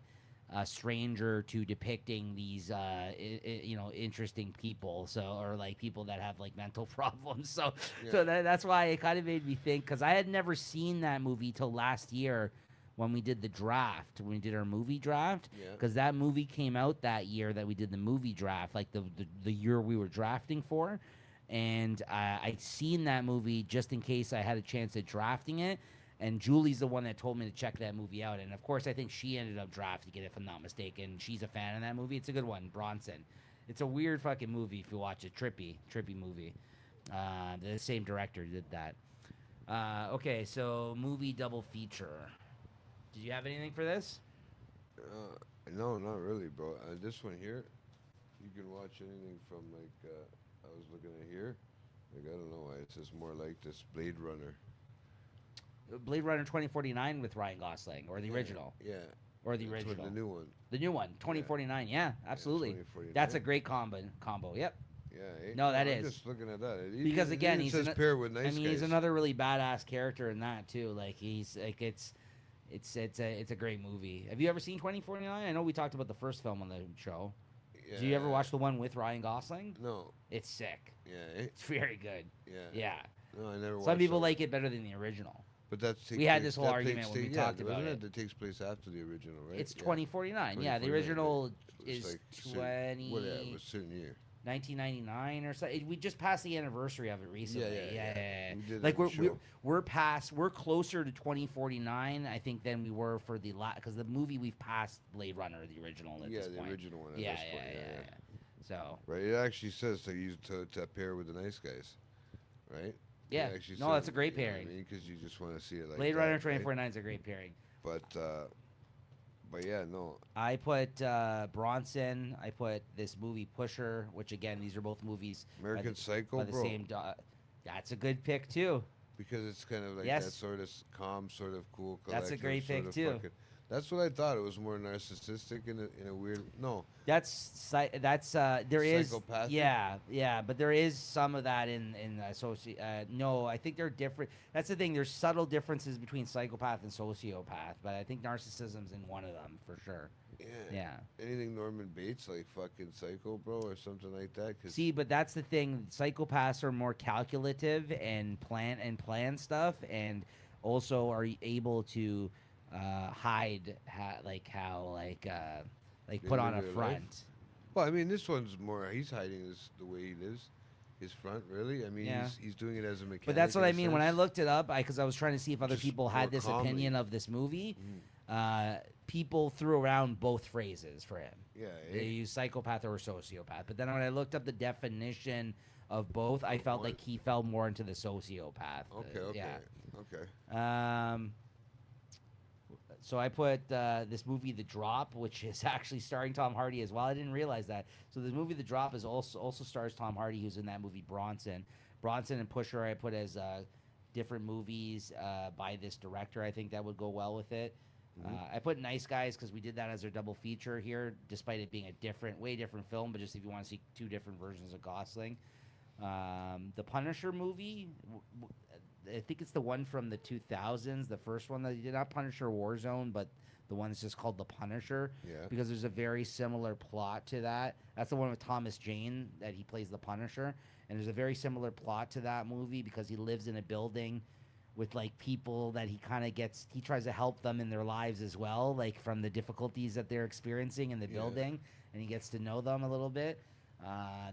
a stranger to depicting these interesting people, or like people that have like mental problems. So that's why it kind of made me think, because I had never seen that movie till last year when we did the draft, when we did our movie draft, because that movie came out that year that we did the movie draft, like the year we were drafting for. And I'd seen that movie just in case I had a chance at drafting it. And Julie's the one that told me to check that movie out. And, of course, I think she ended up drafting it, if I'm not mistaken. She's a fan of that movie. It's a good one, Bronson. It's a weird fucking movie if you watch it. Trippy movie. The same director did that. Okay, so movie double feature. Did you have anything for this? No, not really, bro. This one here, you can watch anything from, like, I was looking at here. Like, I don't know why. It's just more like this Blade Runner. Blade Runner 2049 with Ryan Gosling, or the original? Yeah. Or the original? The new one. The new one, 2049. Yeah, absolutely. 2049. That's a great combo. Yep. Yeah. No, that I'm is. just looking at that. Because again, he's paired with nice guys. he's another really badass character in that too. Like he's like it's a great movie. Have you ever seen 2049? I know we talked about the first film on the show. Yeah. Did you ever watch the one with Ryan Gosling? No. It's sick. Yeah. It's very good. Yeah. Yeah. No, I never watched Some people like it better than the original. But we had this whole argument when we talked about it. That takes place after the original, right? It's 2049. Yeah, the original is like 20. Whatever, a certain year. 1999 or so. We just passed the anniversary of it recently. Yeah. We did like it we're closer to 2049, I think, than we were for the because the movie we've passed Blade Runner, the original at this point. Yeah, the original one. At this point. Yeah. So. Right. It actually says to use to pair with the nice guys, right? Yeah. No, that's a great pairing. Because you just want to see it like Blade Runner 2049 is a great pairing. But yeah, no. I put Bronson. I put this movie Pusher, which again, these are both movies. American Psycho, by the same. That's a good pick too. Because it's kind of like that sort of calm, sort of cool. That's a great pick too. That's what I thought. It was more narcissistic in a weird. No. There is. Psychopathic? Yeah, but there is some of that in no, I think they're different. That's the thing. There's subtle differences between psychopath and sociopath, but I think narcissism's in one of them for sure. Yeah. Anything Norman Bates, like fucking Psycho, bro, or something like that. See, but that's the thing. Psychopaths are more calculative and plan stuff, and also are able to hide put on a front. Life. Well, I mean, this one's more. He's hiding the way he lives. His front, really. I mean, he's doing it as a mechanic. But that's what I mean when I looked it up, because I was trying to see if other people had this opinion of this movie. People threw around both phrases for him. Yeah. They use psychopath or sociopath. But then when I looked up the definition of both, I felt like he fell more into the sociopath. Okay. So I put this movie, The Drop, which is actually starring Tom Hardy as well. I didn't realize that. So the movie, The Drop, is also stars Tom Hardy, who's in that movie Bronson. Bronson and Pusher I put as different movies by this director. I think that would go well with it. I put Nice Guys because we did that as our double feature here, despite it being a way different film. But just if you want to see two different versions of Gosling, the Punisher movie, I think it's the one from the 2000s, the first one that he did, not Punisher Warzone, but the one that's just called The Punisher. Yeah. Because there's a very similar plot to that. That's the one with Thomas Jane that he plays the Punisher, and there's a very similar plot to that movie because he lives in a building with like people that he tries to help them in their lives as well, like from the difficulties that they're experiencing in the building, and he gets to know them a little bit.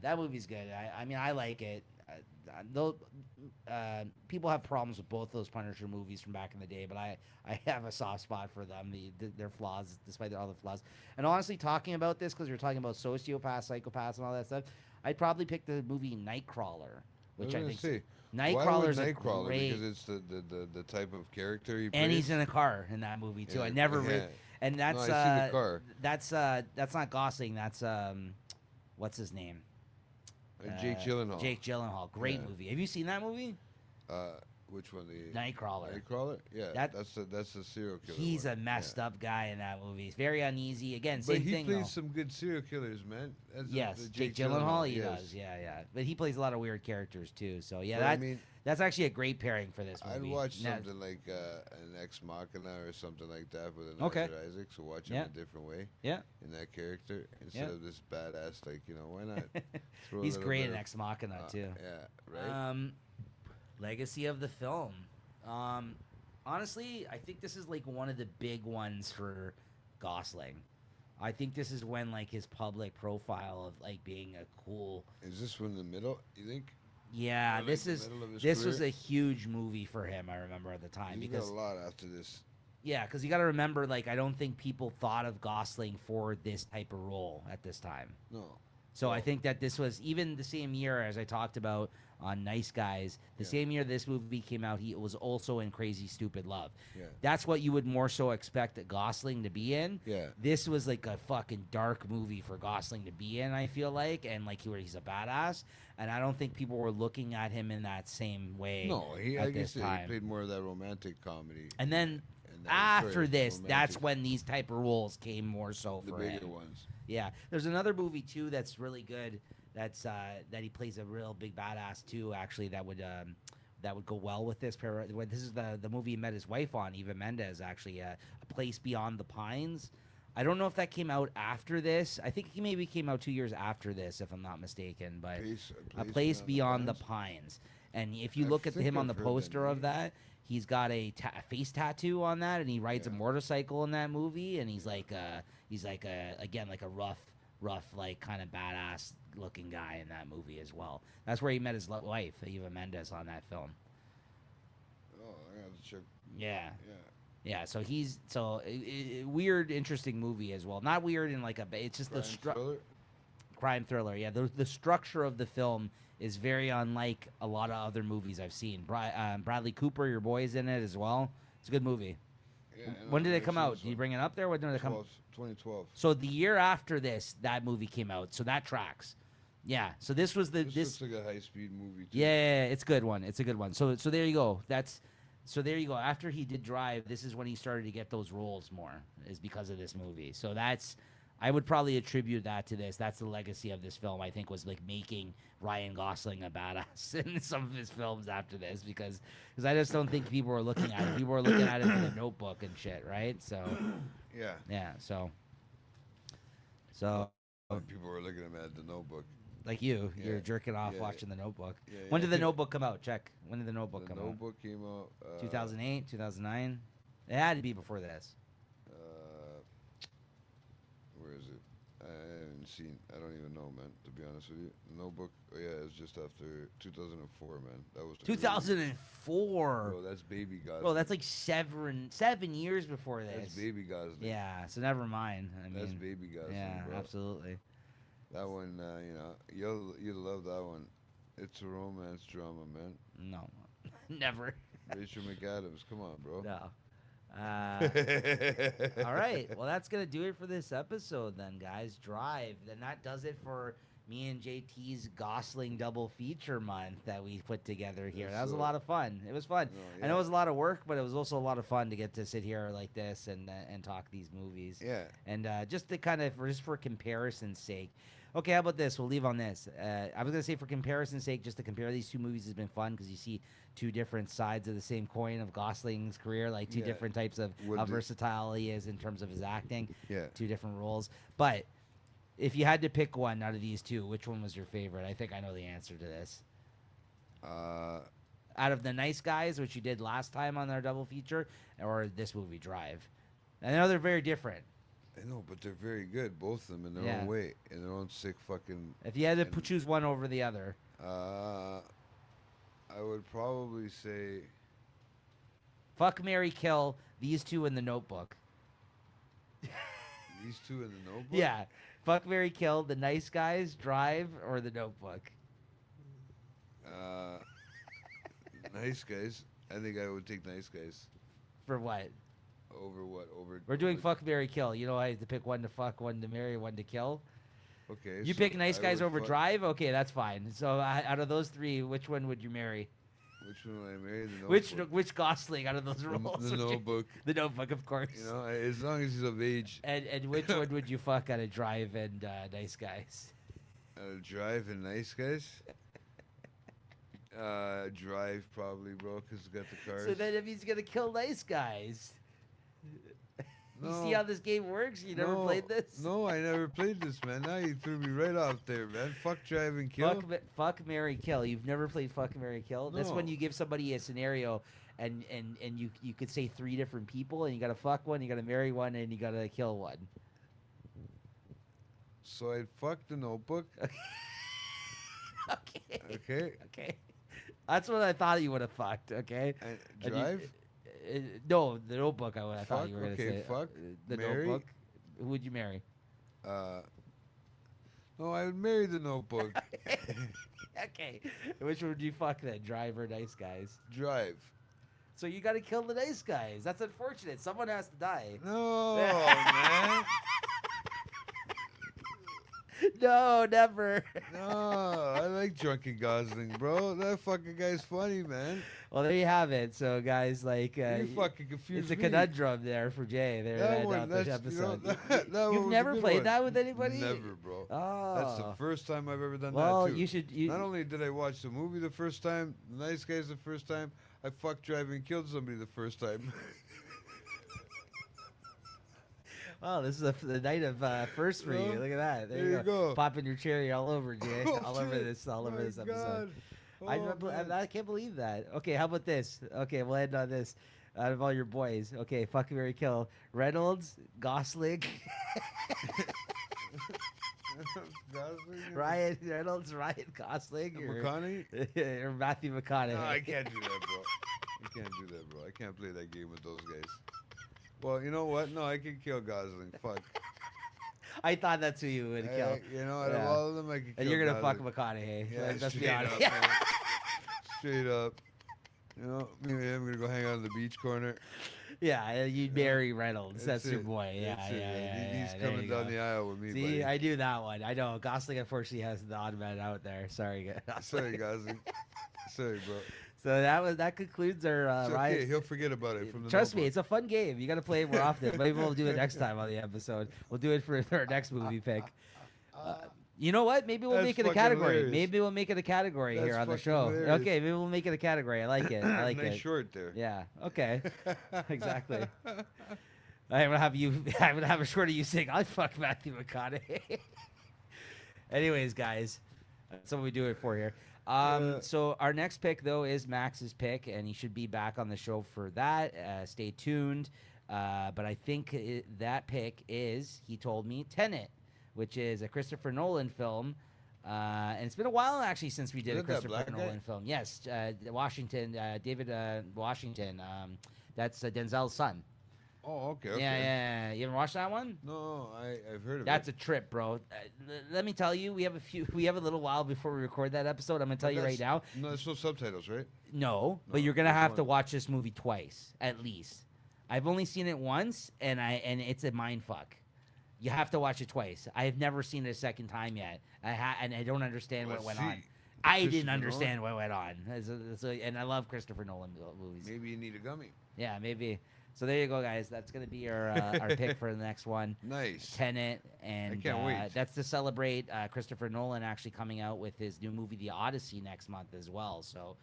That movie's good. I mean, I like it. Though people have problems with both those Punisher movies from back in the day, but I have a soft spot for them. Their flaws, despite all the flaws. And honestly, talking about this because you're talking about sociopaths, psychopaths, and all that stuff, I'd probably pick the movie Nightcrawler, which I think Nightcrawler's Nightcrawler? great. Because it's the type of character he plays. And he's in a car in that movie too. Yeah, I never yeah. and that's No, I see the car. That's not Gosling. That's what's his name? Jake Gyllenhaal. Jake Gyllenhaal. Great Yeah. movie. Have you seen that movie? Which one? The Nightcrawler. Nightcrawler? Yeah, That- that's the serial killer. He's one. a messed up guy in that movie. He's very uneasy. Again, But same he thing. plays though. some good serial killers, man. Yes, Jake Gyllenhaal. He does. Yeah. But he plays a lot of weird characters too. So yeah, But, I mean, that's actually a great pairing for this I'd movie. watch Now- something like an Ex Machina or something like that with an Okay. Oscar Isaac. So watch him Yeah. a different way Yeah. in that character instead of this badass. Like, why not? throw a He's little great bit in of- Ex Machina too. Yeah, right. Legacy of the film. Honestly, I think this is like one of the big ones for Gosling. I think this is when like his public profile of like being a cool. Is this one in the middle? You think? Yeah, Or, like, this the is middle of his this was career? a huge movie for him. I remember at the time He's because got a lot after this. yeah, because you got to remember like I don't think people thought of Gosling for this type of role at this time. No. So I Well- think that this was even the same year as I talked about on Nice Guys. The same year this movie came out, he was also in Crazy Stupid Love. Yeah. That's what you would more so expect a Gosling to be in. Yeah. This was like a fucking dark movie for Gosling to be in, I feel like, and like he's a badass. And I don't think people were looking at him in that same way. No, at like I this said, time. he played more of that romantic comedy. And then And that- after sorry, this, that's romantic- when these type of roles came more so the for bigger him. ones. Yeah, there's another movie too that's really good. That's that he plays a real big badass too. Actually, that would go well with this. This is the movie he met his wife on, Eva Mendes. Actually, A Place Beyond the Pines. I don't know if that came out after this. I think he maybe came out 2 years after this, if I'm not mistaken. But A Place Beyond the Pines. And if you I look at think him on I've the heard that poster of name. that, he's got a face tattoo on that, and he rides a Yeah. motorcycle in that movie. And he's like a rough, like kind of badass looking guy in that movie as well. That's where he met his wife, Eva Mendes, on that film. Oh, I got to check. Yeah. Yeah. Yeah, so he's weird, interesting movie as well. Not weird in like it's just Crime crime thriller. Yeah, the structure of the film is very unlike a lot of other movies I've seen. Bradley Cooper, your boy, is in it as well. It's a good movie. Yeah, When did it I've come seen out? this Did you one. bring it up there? When did it come? 2012. So the year after this, that movie came out. So that tracks. Yeah. So this was This looks like a high-speed movie, too. Yeah, it's a good one. It's a good one. So there you go. There you go. After he did Drive, this is when he started to get those roles more, is because of this movie. So I would probably attribute that to this. That's the legacy of this film, I think, was like making Ryan Gosling a badass in some of his films after this, because I just don't think people were looking at it. People were looking at it for the Notebook and shit, right? So Yeah. yeah, so People were looking at me at the Notebook. like you're Yeah, jerking off yeah, watching the Notebook. Yeah, When yeah. did the Notebook come out? Check. When did the Notebook The come out? Notebook came out. 2008, 2009. It had to be before this. Where is it? I haven't seen. I don't even know, man. To be honest with you, the Notebook. Oh yeah, it's just after 2004, man. That was the movie. 2004. Bro, that's Baby Gosling. Bro, that's like 7 years before this. That's Baby Gosling. Yeah, so never mind. I That's mean, Baby Gosling. yeah, bro. absolutely. That one, you'll love that one. It's a romance drama, man. No, never. Rachel McAdams, come on, bro. No. All right. Well, that's going to do it for this episode then, guys. Drive. Then that does it for me and JT's Gosling double feature month that we put together here. Yes, That was a sir. lot of fun. It was fun. No, I know it yeah. was a lot of work, but it was also a lot of fun to get to sit here like this and talk these movies. Yeah. And just to kind of just for comparison's sake. Okay, how about this? We'll leave on this. I was gonna say for comparison's sake, just to compare these two movies has been fun because you see two different sides of the same coin of Gosling's career, like two Yeah. different types of What how the- versatile he is in terms of his acting, Yeah. two different roles. But if you had to pick one out of these two, which one was your favorite? I think I know the answer to this. Uh, Out of The Nice Guys, which you did last time on our double feature, or this movie Drive. I know they're very different. I know, but they're very good, both of them in their Yeah. own way, in their own sick fucking. If you had to And- choose one over the other, I would probably say fuck, marry, kill these two in The Notebook. these two in the Notebook. Yeah, fuck, marry, kill The Nice Guys, Drive, or The Notebook. Nice Guys. I think I would take Nice Guys For what? over what? Over. We're doing over- fuck, marry, kill. You know, I have to pick one to fuck, one to marry, one to kill. Okay. You so pick Nice I Guys would over fuck- Drive? Okay, that's fine. So out of those three, which one would you marry? Which one would I marry? The Notebook. Which Gosling out of those roles? The would you- Notebook. The Notebook, of course. You know, as long as he's of age. And which one would you fuck out of Drive and Nice Guys? Drive and Nice Guys. Drive probably, bro, because he's got the cars. So then if he's gonna kill Nice Guys, you see No. how this game works? You never No, played this? No, I never played this, man. Now you threw me right off there, man. Fuck, drive, and kill. Fuck, marry, kill. You've never played fuck, marry, kill. That's when No. you give somebody a scenario, and you could say three different people, and you gotta fuck one, you gotta marry one, and you gotta kill one. So I'd fuck the Notebook. Okay. Okay. Okay. That's what I thought you would have fucked. Okay. And And you- drive. No, the Notebook. I thought Fuck, you were gonna okay, say. fuck, The marry. Notebook. Who would you marry? No, I would marry the Notebook. Okay. Which one would you fuck then? Drive or Nice Guys? Drive. So you got to kill the Nice Guys. That's unfortunate. Someone has to die. No, man. No, never. No, I like drunken Gosling, bro. That fucking guy's funny, man. Well, there you have it. So, guys, like, You fucking confused it's a me. conundrum there for Jay. There, That to one, end out this that's, you know, episode. that one You've was a never good played one. that with anybody? Never, bro. Oh. That's the first time I've ever done Well, that, too. you should. Not only did I watch the movie the first time, The Nice Guys the first time, I fucked, drive, and killed somebody the first time. Wow, this is the night of first for you. Well, Look at that. There, there you go. Popping your cherry all over, Jay. Oh, all over shit. this. All over My this episode. God. I, Oh, don't bel- man. I can't believe that. Okay, how about this? Okay, we'll end on this. Out of all your boys, okay, fuck, marry, kill. Reynolds, Gosling, Gosling? Ryan Reynolds, Ryan Gosling, or, McConaughey? or Matthew McConaughey. No, I can't do that, bro. I can't do that, bro. I can't play that game with those guys. Well, you know what? No, I can kill Gosling. Fuck. I thought that's who you would kill. You know, out of Yeah. all of them, I can kill And you're gonna fuck Gosling. McConaughey. Yeah, Let's be straight honest. up, man. Straight up. You know, me and him gonna go hang out in the beach corner. Yeah, you'd marry Reynolds. That's your it. boy. Yeah, That's yeah, it, yeah, man. yeah. He's There coming you down go. the aisle with me, See, buddy. I knew that one. I know. Gosling, unfortunately, has the odd man out there. Sorry, Gosling. Sorry, Gosling. Sorry, bro. So that concludes our It's Ryan. okay. He'll forget about it from the Trust me, notebook. it's a fun game. You got to play it more often. Maybe we'll do it next time on the episode. We'll do it for our next movie pick. You know what? Maybe we'll That's make it a fucking category. hilarious. Maybe we'll make it a category That's here on the fucking show. hilarious. Okay, maybe we'll make it a category. I like it. I like nice it. short there. Yeah. Okay. Exactly. I'm gonna have you. I'm gonna have a short of you saying, "I fuck Matthew McConaughey." Anyways, guys, that's what we do it for here. So our next pick though is Max's pick, and he should be back on the show for that. Stay tuned. But I think that pick is, he told me, Tenet, which is a Christopher Nolan film. And it's been a while actually since we did a Isn't that Christopher black guy? Nolan film. Yes, Washington, David Washington. That's Denzel's son. Oh, okay. Okay. Yeah. You ever watched that one? No, I've heard of That's it. a trip, bro. Let me tell you, we have a little while before we record that episode. I'm gonna tell you right now. No, there's no subtitles, right? No, but No, you're gonna which have to one? watch this movie twice at least. I've only seen it once, and it's a mind fuck. You have to watch it twice. I have never seen it a second time yet. And I don't understand what went on. I didn't understand what went on. And I love Christopher Nolan movies. Maybe you need a gummy. Yeah, maybe. So there you go, guys. That's gonna be our pick for the next one. Nice. Tenet, and I can't wait. that's to celebrate Christopher Nolan actually coming out with his new movie, The Odyssey, next month as well. So.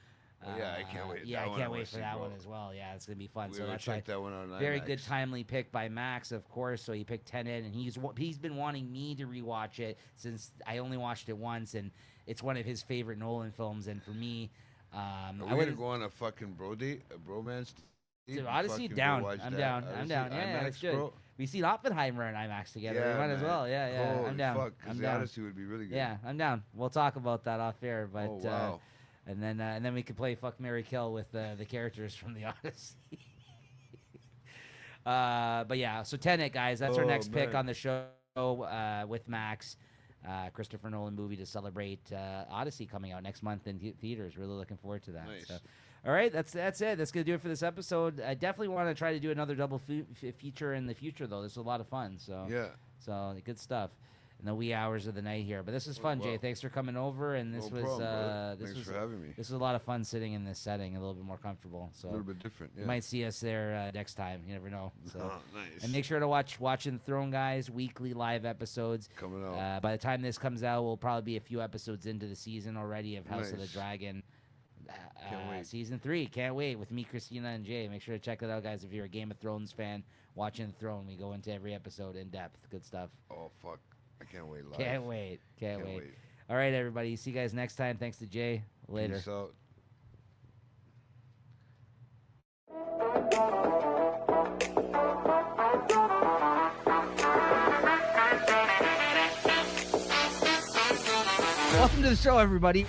Yeah, I can't wait. Yeah, I can't wait for that one as well. Yeah, it's gonna be fun. So that's check that one out. very good, timely pick by Max, of course. So he picked Tenet, and he's been wanting me to rewatch it since I only watched it once, and it's one of his favorite Nolan films. And for me, are we gonna go on a fucking bromance date? Dude, Odyssey, down. I'm down. Yeah, it's good. Bro? We seen Oppenheimer and IMAX together. Yeah, we might as well. Yeah. Holy I'm down. Fuck, I'm the down. Odyssey would be really good. Yeah, I'm down. We'll talk about that off air, but wow. and then we could play Fuck, Marry, Kill with the characters from the Odyssey. But yeah, so Tenet, guys, that's our next pick on the show with Max. Christopher Nolan movie to celebrate Odyssey coming out next month in theaters. Really looking forward to that. Nice. So, all right, that's it. That's gonna do it for this episode. I definitely want to try to do another double feature in the future, though. This is a lot of fun. So yeah, so good stuff. In the wee hours of the night here, but this was fun, Jay. Thanks for coming over, and this was thanks for having me. This was a lot of fun sitting in this setting, a little bit more comfortable. So a little bit different. Yeah. You might see us there next time. You never know. So nice. And make sure to Watching the Throne, guys. Weekly live episodes coming out. By the time this comes out, we'll probably be a few episodes into the season already of House of the Dragon. Season 3. Can't wait with me, Christina, and Jay. Make sure to check it out, guys. If you're a Game of Thrones fan, Watching the Throne, we go into every episode in depth. Good stuff. Oh fuck. I can't wait live. Can't wait. All right, everybody. See you guys next time. Thanks to Jay. Later. Peace out. Welcome to the show, everybody.